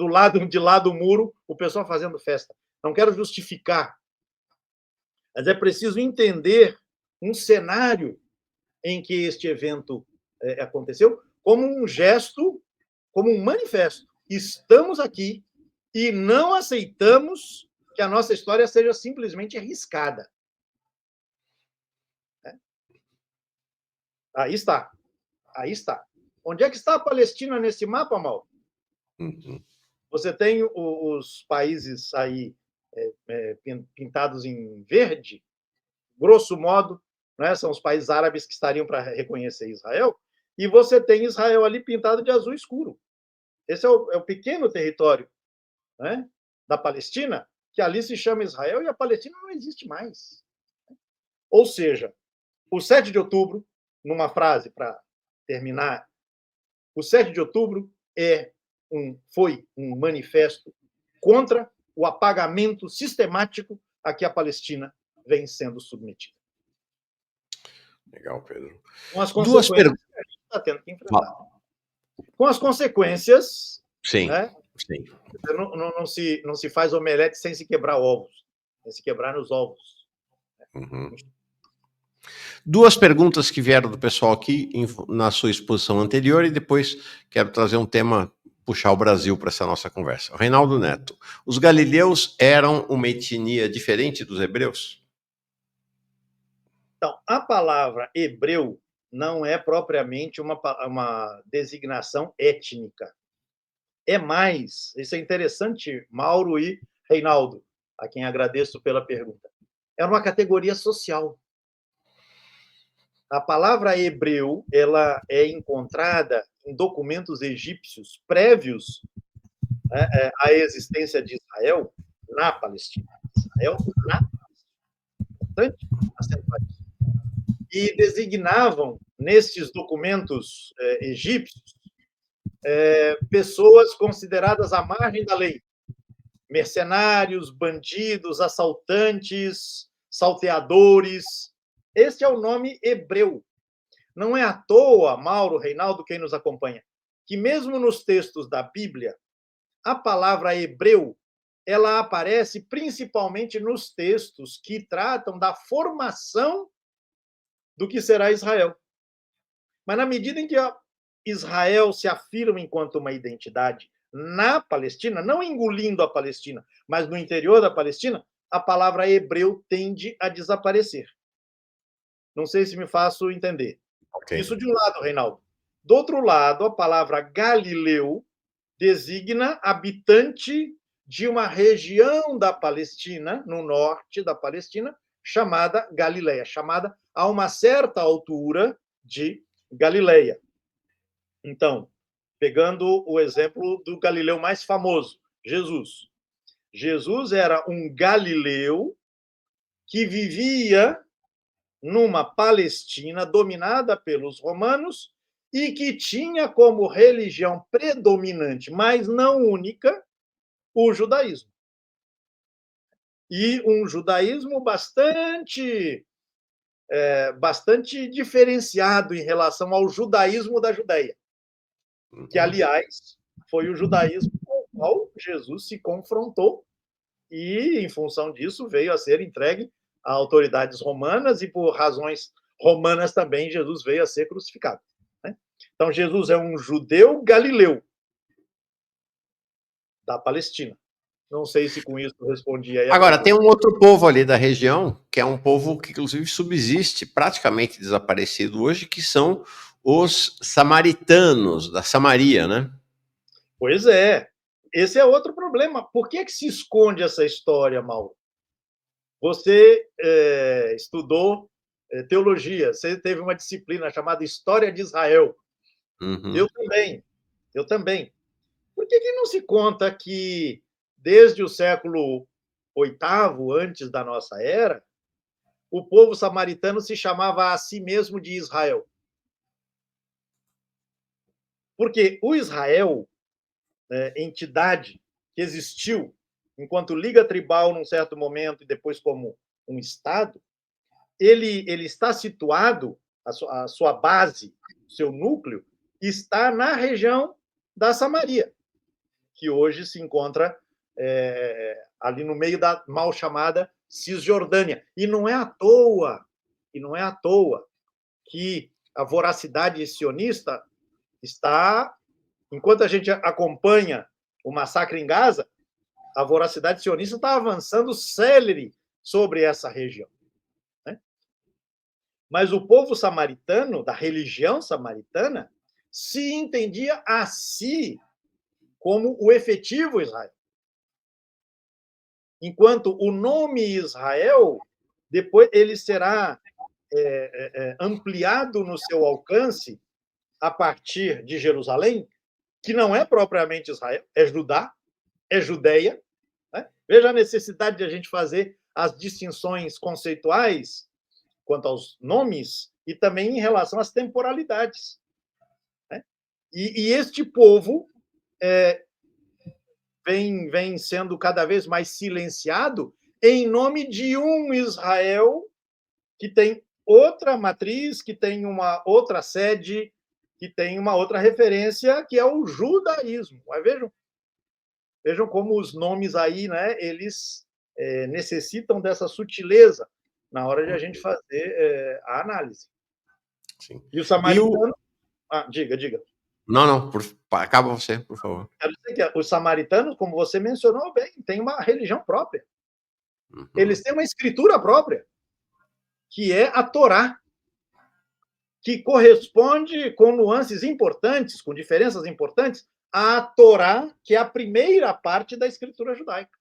lado de lá do muro, o pessoal fazendo festa. Não quero justificar, mas é preciso entender um cenário em que este evento aconteceu como um gesto, como um manifesto. Estamos aqui e não aceitamos que a nossa história seja simplesmente arriscada. Aí está. Onde é que está a Palestina nesse mapa, Mauro? Você tem os países aí pintados em verde, grosso modo, né, são os países árabes que estariam para reconhecer Israel, e você tem Israel ali pintado de azul escuro. Esse é o pequeno território, né, da Palestina, que ali se chama Israel, e a Palestina não existe mais. Ou seja, o 7 de outubro, numa frase para terminar, o 7 de outubro foi um manifesto contra o apagamento sistemático a que a Palestina vem sendo submetida. Legal, Pedro. Com as consequências que a gente está tendo que enfrentar. Com as consequências, sim, né? Sim. Não se faz omelete sem se quebrar ovos, sem se quebrar nos ovos. Uhum. Duas perguntas que vieram do pessoal aqui na sua exposição anterior, e depois quero trazer um tema, puxar o Brasil para essa nossa conversa. Reinaldo Neto, os galileus eram uma etnia diferente dos hebreus? Então, a palavra hebreu não é propriamente uma designação étnica. É mais, isso é interessante, Mauro e Reinaldo, a quem agradeço pela pergunta. É uma categoria social. A palavra hebreu, ela é encontrada em documentos egípcios prévios, né, à existência de Israel na Palestina. Israel na Palestina. E designavam, nestes documentos egípcios, pessoas consideradas à margem da lei. Mercenários, bandidos, assaltantes, salteadores. Este é o nome hebreu. Não é à toa, Mauro, Reinaldo, quem nos acompanha, que mesmo nos textos da Bíblia, a palavra hebreu, ela aparece principalmente nos textos que tratam da formação do que será Israel. Mas na medida em que Israel se afirma enquanto uma identidade na Palestina, não engolindo a Palestina, mas no interior da Palestina, a palavra hebreu tende a desaparecer. Não sei se me faço entender. Okay. Isso de um lado, Reinaldo. Do outro lado, a palavra Galileu designa habitante de uma região da Palestina, no norte da Palestina, chamada Galileia, chamada a uma certa altura de Galileia. Então, pegando o exemplo do Galileu mais famoso, Jesus. Jesus era um galileu que vivia numa Palestina dominada pelos romanos e que tinha como religião predominante, mas não única, o judaísmo. E um judaísmo bastante diferenciado em relação ao judaísmo da Judéia, que, aliás, foi o judaísmo com o qual Jesus se confrontou e, em função disso, veio a ser entregue a autoridades romanas e, por razões romanas também, Jesus veio a ser crucificado. Né? Então, Jesus é um judeu galileu da Palestina. Não sei se com isso respondi aí. Agora, tem um outro povo ali da região, que é um povo que, inclusive, subsiste, praticamente desaparecido hoje, que são os samaritanos, da Samaria, né? Pois é. Esse é outro problema. Por que se esconde essa história, Mauro? Você estudou teologia, você teve uma disciplina chamada História de Israel. Uhum. Eu também. Por que não se conta que, desde o século VIII, antes da nossa era, o povo samaritano se chamava a si mesmo de Israel? Porque o Israel, entidade que existiu enquanto liga tribal num certo momento e depois como um Estado, ele está situado, a sua base, o seu núcleo, está na região da Samaria, que hoje se encontra ali no meio da mal chamada Cisjordânia. E não é à toa que a voracidade sionista está, enquanto a gente acompanha o massacre em Gaza, a voracidade sionista está avançando célere sobre essa região. Né? Mas o povo samaritano, da religião samaritana, se entendia a si como o efetivo Israel. Enquanto o nome Israel, depois ele será ampliado no seu alcance a partir de Jerusalém, que não é propriamente Israel, é Judá, é Judeia. Né? Veja a necessidade de a gente fazer as distinções conceituais quanto aos nomes e também em relação às temporalidades. Né? E este povo vem sendo cada vez mais silenciado em nome de um Israel que tem outra matriz, que tem uma outra sede, que tem uma outra referência, que é o judaísmo. Mas vejam como os nomes aí, né, eles necessitam dessa sutileza na hora de a gente fazer a análise. Sim. E o samaritano... diga. Não, acaba você, por favor. Quero dizer que os samaritanos, como você mencionou bem, têm uma religião própria. Uhum. Eles têm uma escritura própria, que é a Torá, que corresponde com nuances importantes, com diferenças importantes, à Torá, que é a primeira parte da escritura judaica.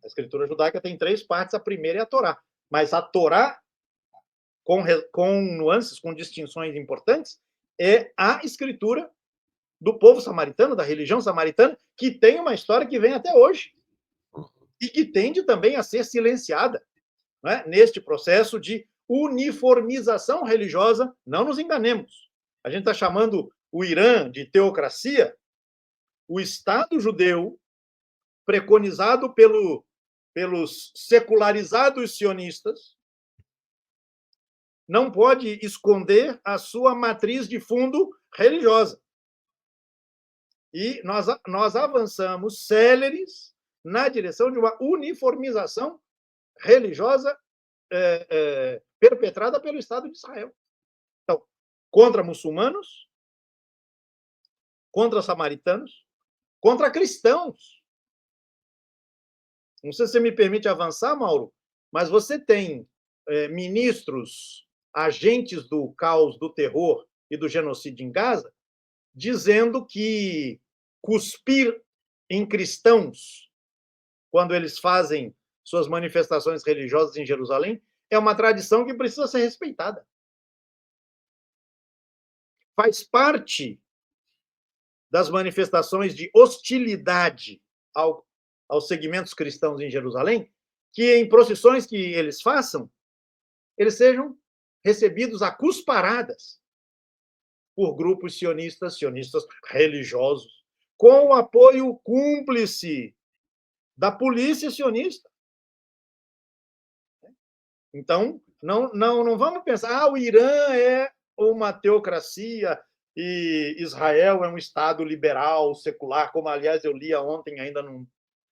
A escritura judaica tem 3 partes, a primeira é a Torá. Mas a Torá, com nuances, com distinções importantes, é a escritura do povo samaritano, da religião samaritana, que tem uma história que vem até hoje e que tende também a ser silenciada, né, neste processo de uniformização religiosa. Não nos enganemos. A gente está chamando o Irã de teocracia. O Estado judeu, preconizado pelos secularizados sionistas, não pode esconder a sua matriz de fundo religiosa. E nós avançamos céleres na direção de uma uniformização religiosa perpetrada pelo Estado de Israel. Então, contra muçulmanos, contra samaritanos, contra cristãos. Não sei se você me permite avançar, Mauro, mas você tem ministros, agentes do caos, do terror e do genocídio em Gaza, dizendo que cuspir em cristãos, quando eles fazem suas manifestações religiosas em Jerusalém, é uma tradição que precisa ser respeitada. Faz parte das manifestações de hostilidade aos segmentos cristãos em Jerusalém, que em procissões que eles façam, eles sejam recebidos a cusparadas por grupos sionistas religiosos, com o apoio cúmplice da polícia sionista. Então, não vamos pensar, o Irã é uma teocracia e Israel é um Estado liberal, secular, como, aliás, eu li ontem ainda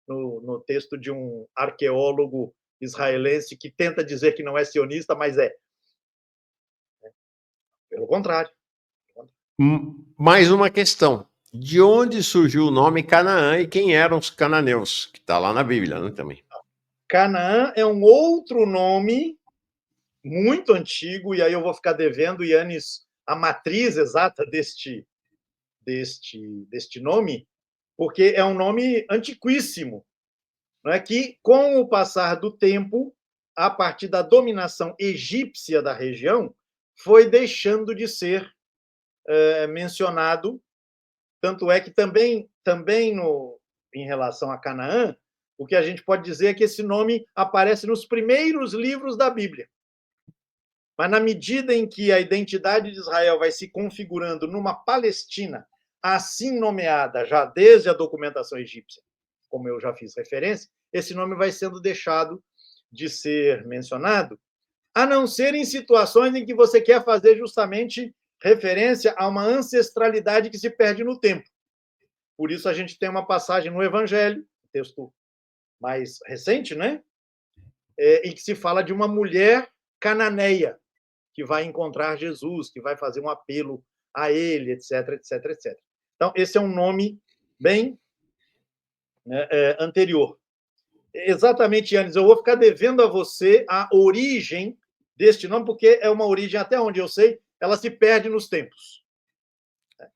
no texto de um arqueólogo israelense que tenta dizer que não é sionista, mas é. Pelo contrário. Mais uma questão. De onde surgiu o nome Canaã e quem eram os cananeus? Que está lá na Bíblia, né, também. Canaã é um outro nome muito antigo, e aí eu vou ficar devendo, Yannis, a matriz exata deste nome, porque é um nome antiquíssimo, não é? Que, com o passar do tempo, a partir da dominação egípcia da região, foi deixando de ser mencionado. Tanto é que também em relação a Canaã, o que a gente pode dizer é que esse nome aparece nos primeiros livros da Bíblia. Mas, na medida em que a identidade de Israel vai se configurando numa Palestina assim nomeada, já desde a documentação egípcia, como eu já fiz referência, esse nome vai sendo deixado de ser mencionado, a não ser em situações em que você quer fazer justamente referência a uma ancestralidade que se perde no tempo. Por isso, a gente tem uma passagem no Evangelho, texto mais recente, né? Em que se fala de uma mulher cananeia que vai encontrar Jesus, que vai fazer um apelo a ele, etc, etc, etc. Então, esse é um nome bem anterior. Exatamente, Yannis, eu vou ficar devendo a você a origem deste nome, porque é uma origem, até onde eu sei, ela se perde nos tempos.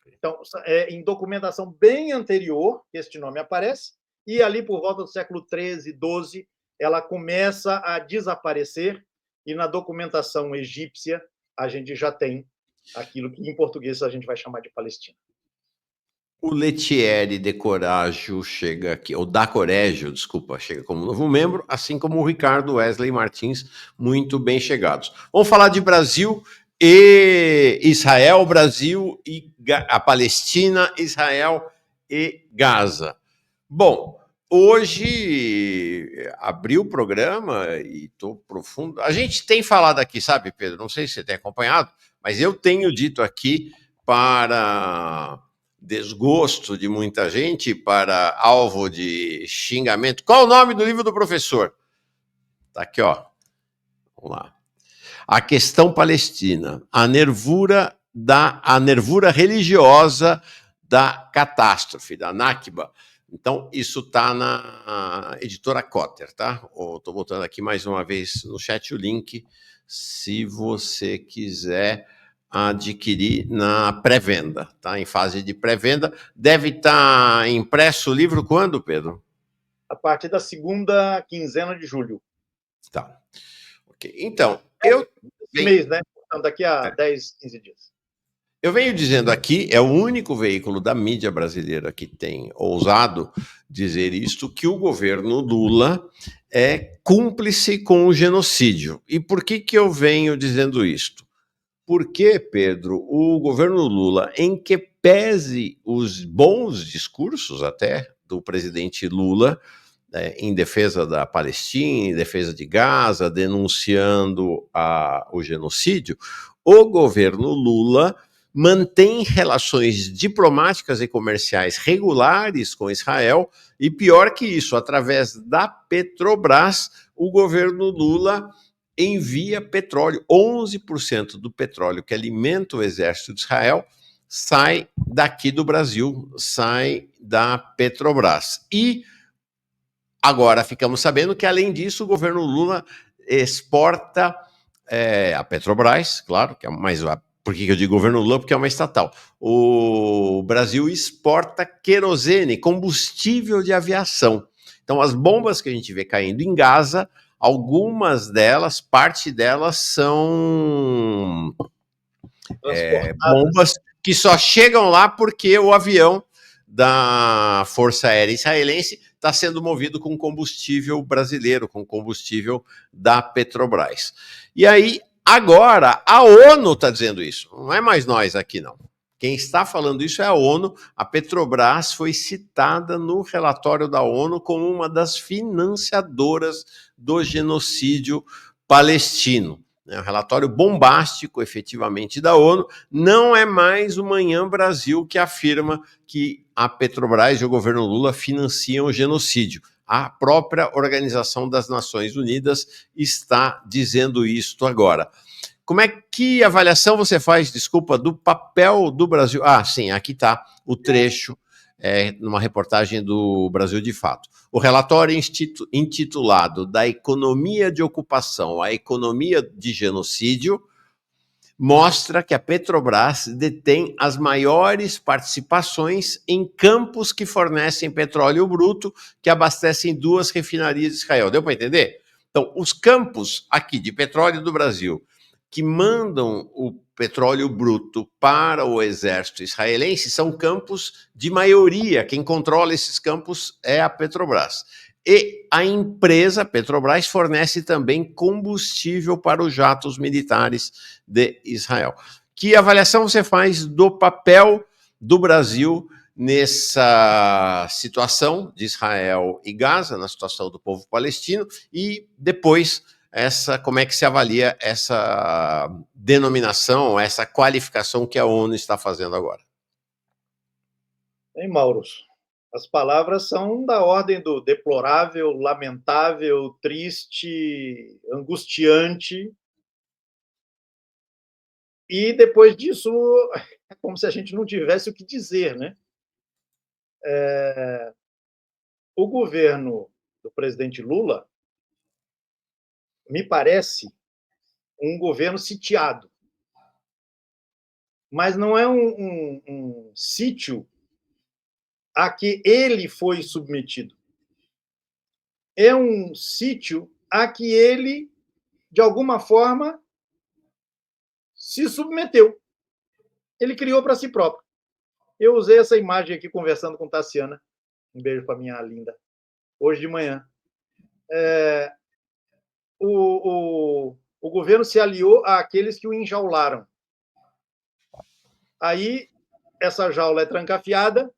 Então, em documentação bem anterior, este nome aparece, e ali por volta do século XIII, XII, ela começa a desaparecer, e na documentação egípcia a gente já tem aquilo que em português a gente vai chamar de Palestina. O Letieri de Coraggio chega aqui, ou da Corégio, desculpa, chega como novo membro, assim como o Ricardo Wesley Martins, muito bem chegados. Vamos falar de Brasil e Israel, Brasil e a Palestina, Israel e Gaza. Bom, hoje abri o programa e estou profundo. A gente tem falado aqui, sabe, Pedro? Não sei se você tem acompanhado, mas eu tenho dito aqui para desgosto de muita gente, para alvo de xingamento. Qual o nome do livro do professor? Tá aqui, ó. Vamos lá. A questão palestina, a nervura religiosa da catástrofe, da Nakba. Então, isso está na editora Cotter, tá? Estou botando aqui mais uma vez no chat o link, se você quiser adquirir na pré-venda, tá? Em fase de pré-venda. Deve estar impresso o livro quando, Pedro? A partir da segunda quinzena de julho. Tá. Ok. Então, eu... Esse mês, né? Então, daqui a 10, 15 dias. Eu venho dizendo aqui, é o único veículo da mídia brasileira que tem ousado dizer isto, que o governo Lula é cúmplice com o genocídio. E por que eu venho dizendo isto? Porque, Pedro, o governo Lula, em que pese os bons discursos até do presidente Lula, em defesa da Palestina, em defesa de Gaza, denunciando o genocídio, o governo Lula mantém relações diplomáticas e comerciais regulares com Israel e, pior que isso, através da Petrobras, o governo Lula envia petróleo. 11% do petróleo que alimenta o exército de Israel sai daqui do Brasil, sai da Petrobras. E agora ficamos sabendo que, além disso, o governo Lula exporta a Petrobras, claro, que é mais... Por que eu digo governo Lula? Porque é uma estatal. O Brasil exporta querosene, combustível de aviação. Então, as bombas que a gente vê caindo em Gaza, algumas delas, parte delas são bombas que só chegam lá porque o avião da Força Aérea Israelense está sendo movido com combustível brasileiro, com combustível da Petrobras. E aí, agora, a ONU está dizendo isso, não é mais nós aqui, não. Quem está falando isso é a ONU. A Petrobras foi citada no relatório da ONU como uma das financiadoras do genocídio palestino. É um relatório bombástico, efetivamente, da ONU. Não é mais o Manhã Brasil que afirma que a Petrobras e o governo Lula financiam o genocídio. A própria Organização das Nações Unidas está dizendo isto agora. Como é que avaliação você faz, desculpa, do papel do Brasil? Ah, sim, aqui está o trecho, numa reportagem do Brasil de Fato. O relatório intitulado Da Economia de Ocupação à Economia de Genocídio mostra que a Petrobras detém as maiores participações em campos que fornecem petróleo bruto, que abastecem 2 refinarias de Israel. Deu para entender? Então, os campos aqui de petróleo do Brasil que mandam o petróleo bruto para o exército israelense são campos de maioria. Quem controla esses campos é a Petrobras. E a empresa Petrobras fornece também combustível para os jatos militares de Israel. Que avaliação você faz do papel do Brasil nessa situação de Israel e Gaza, na situação do povo palestino, e depois como é que se avalia essa denominação, essa qualificação que a ONU está fazendo agora? Hein, Mauros? As palavras são da ordem do deplorável, lamentável, triste, angustiante. E depois disso, é como se a gente não tivesse o que dizer, né? O governo do presidente Lula me parece um governo sitiado. Mas não é um sítio a que ele foi submetido. É um sítio a que ele, de alguma forma, se submeteu. ele criou para si próprio. Eu usei essa imagem aqui conversando com Tassiana. Um beijo para minha linda. Hoje de manhã. O governo se aliou àqueles que o enjaularam. Aí, essa jaula é trancafiada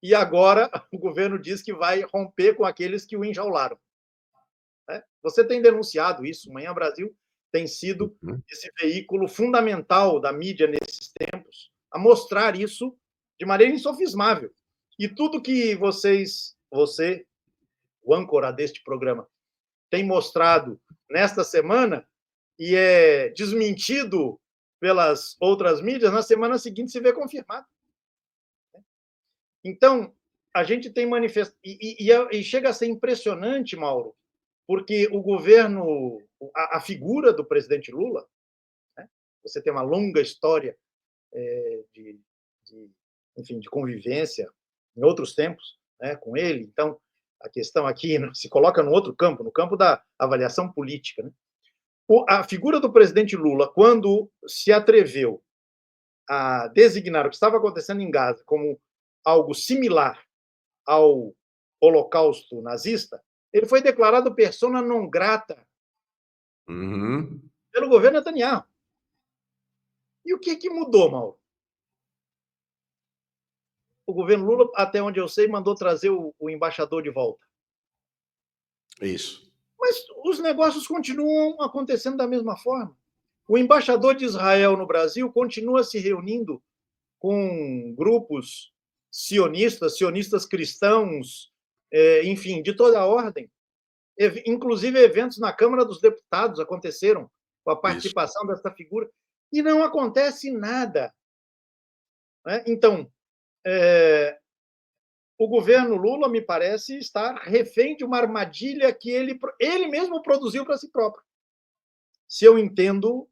e agora o governo diz que vai romper com aqueles que o enjaularam. Você tem denunciado isso. Manhã Brasil tem sido esse veículo fundamental da mídia nesses tempos, a mostrar isso de maneira insofismável. E tudo que você, o âncora deste programa, tem mostrado nesta semana e é desmentido pelas outras mídias, na semana seguinte se vê confirmado. Então, a gente tem manifestado... E chega a ser impressionante, Mauro, porque o governo, a figura do presidente Lula, você tem uma longa história enfim, de convivência em outros tempos, com ele. Então, a questão aqui se coloca no outro campo, no campo da avaliação política. A figura do presidente Lula, quando se atreveu a designar o que estava acontecendo em Gaza como algo similar ao Holocausto nazista, ele foi declarado persona non grata pelo governo Netanyahu. E o que mudou, Mauro? O governo Lula, até onde eu sei, mandou trazer o embaixador de volta. Isso. Mas os negócios continuam acontecendo da mesma forma. O embaixador de Israel no Brasil continua se reunindo com grupos sionistas cristãos, enfim, de toda a ordem. Inclusive, eventos na Câmara dos Deputados aconteceram com a participação dessa figura, e não acontece nada. Então, o governo Lula, me parece, estar refém de uma armadilha que ele mesmo produziu para si próprio. Se eu entendo,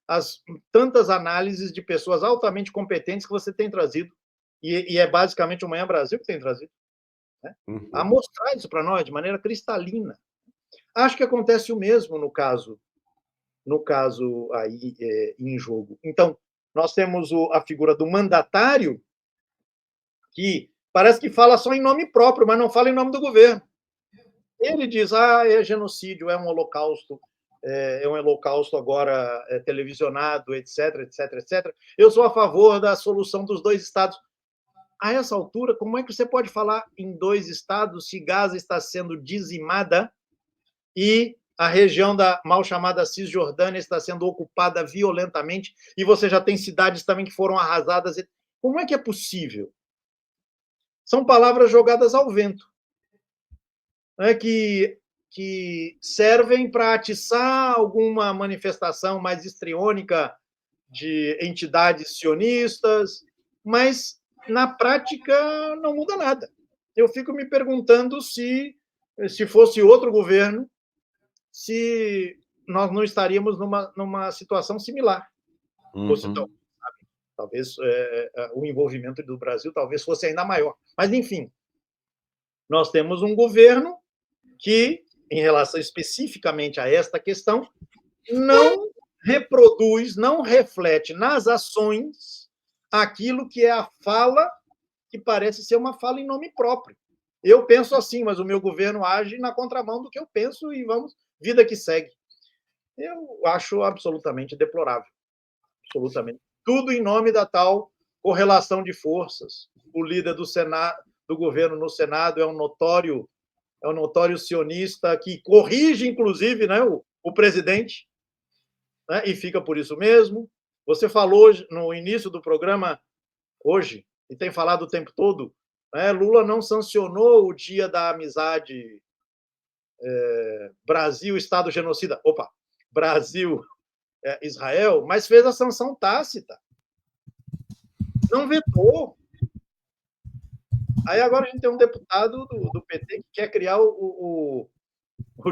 as tantas análises de pessoas altamente competentes que você tem trazido, e é basicamente o Manhã Brasil que tem trazido, a mostrar isso para nós de maneira cristalina. Acho que acontece o mesmo no caso aí em jogo. Então, nós temos a figura do mandatário, que parece que fala só em nome próprio, mas não fala em nome do governo. Ele diz, é genocídio, é um holocausto, agora televisionado, etc, etc, etc. Eu sou a favor da solução dos 2 estados. A essa altura, como é que você pode falar em 2 estados se Gaza está sendo dizimada e a região da mal chamada Cisjordânia está sendo ocupada violentamente e você já tem cidades também que foram arrasadas? Como é que é possível? São palavras jogadas ao vento, que servem para atiçar alguma manifestação mais histriônica de entidades sionistas, mas, na prática, não muda nada. Eu fico me perguntando se fosse outro governo, se nós não estaríamos numa situação similar. Talvez o envolvimento do Brasil talvez fosse ainda maior. Mas, enfim, nós temos um governo que, em relação especificamente a esta questão, não reproduz, não reflete nas ações aquilo que é a fala, que parece ser uma fala em nome próprio. Eu penso assim, mas o meu governo age na contramão do que eu penso e vamos, vida que segue. Eu acho absolutamente deplorável. Absolutamente. Tudo em nome da tal correlação de forças. O líder do Senado, do governo no Senado, é um notório sionista que corrige, inclusive, o presidente, e fica por isso mesmo. Você falou no início do programa hoje, e tem falado o tempo todo, Lula não sancionou o Dia da Amizade Brasil, Estado genocida. Brasil, Israel, mas fez a sanção tácita. Não vetou. Aí agora a gente tem um deputado do PT que quer criar o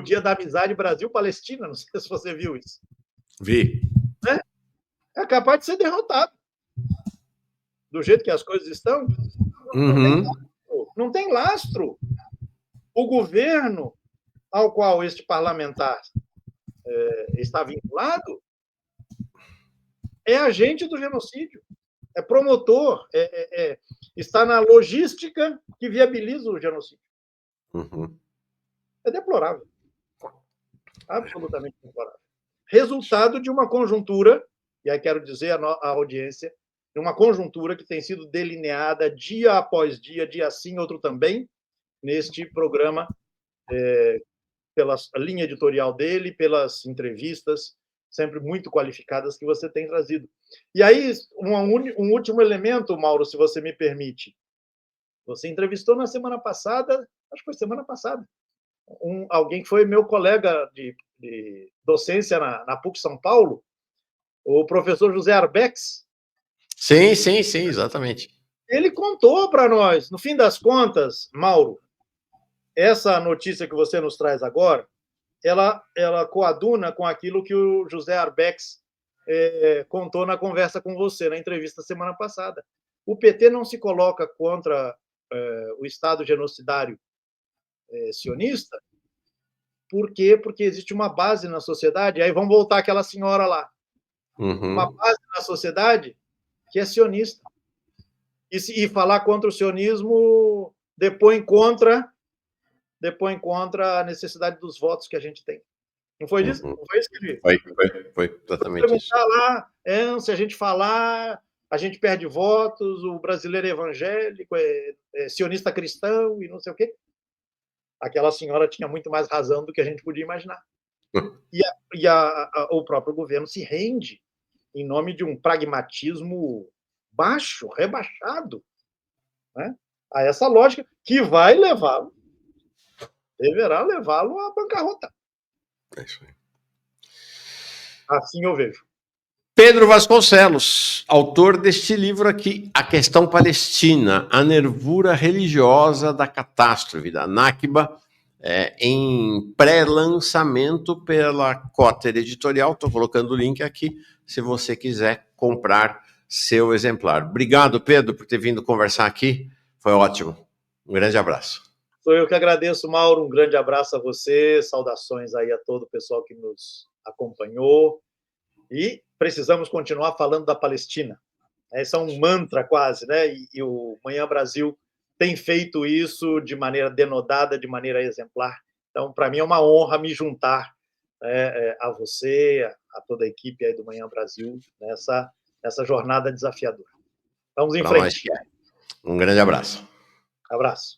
Dia da Amizade Brasil-Palestina. Não sei se você viu isso. Vi. É capaz de ser derrotado. Do jeito que as coisas estão, não tem lastro. O governo ao qual este parlamentar está vinculado é agente do genocídio, é promotor, está na logística que viabiliza o genocídio. Uhum. É deplorável. Absolutamente deplorável. Resultado de uma conjuntura, e aí quero dizer à audiência, de uma conjuntura que tem sido delineada dia após dia sim, outro também, neste programa, pela linha editorial dele, pelas entrevistas sempre muito qualificadas que você tem trazido. E aí, um último elemento, Mauro, se você me permite. Você entrevistou na semana passada, acho que foi semana passada, alguém que foi meu colega de docência na PUC São Paulo, o professor José Arbex. Sim, exatamente. Ele contou para nós, no fim das contas, Mauro, essa notícia que você nos traz agora, ela coaduna com aquilo que o José Arbex contou na conversa com você, na entrevista semana passada. O PT não se coloca contra o Estado genocidário sionista. Por quê? Porque existe uma base na sociedade, aí vamos voltar àquela senhora lá. Uhum. Uma base na sociedade que é sionista. E falar contra o sionismo depõe contra a necessidade dos votos que a gente tem. Não foi isso? Uhum. Não foi isso que ele... Foi exatamente isso. Lá, se a gente falar, a gente perde votos, o brasileiro é evangélico, é sionista cristão e não sei o quê. Aquela senhora tinha muito mais razão do que a gente podia imaginar. E o próprio governo se rende em nome de um pragmatismo baixo, rebaixado, né, a essa lógica que vai levá-lo, deverá levá-lo à bancarrota. É isso aí. Assim eu vejo. Pedro Vasconcelos, autor deste livro aqui, A Questão Palestina, a nervura religiosa da catástrofe, da Nakba, em pré-lançamento pela Cotter Editorial. Estou colocando o link aqui, se você quiser comprar seu exemplar. Obrigado, Pedro, por ter vindo conversar aqui. Foi ótimo. Um grande abraço. Sou eu que agradeço, Mauro. Um grande abraço a você. Saudações aí a todo o pessoal que nos acompanhou. E precisamos continuar falando da Palestina. Esse é um mantra quase, né? E o Manhã Brasil tem feito isso de maneira denodada, de maneira exemplar. Então, para mim é uma honra me juntar a você, a toda a equipe aí do Manhã Brasil nessa jornada desafiadora. Vamos em Para nós, frente. um grande abraço. Abraço.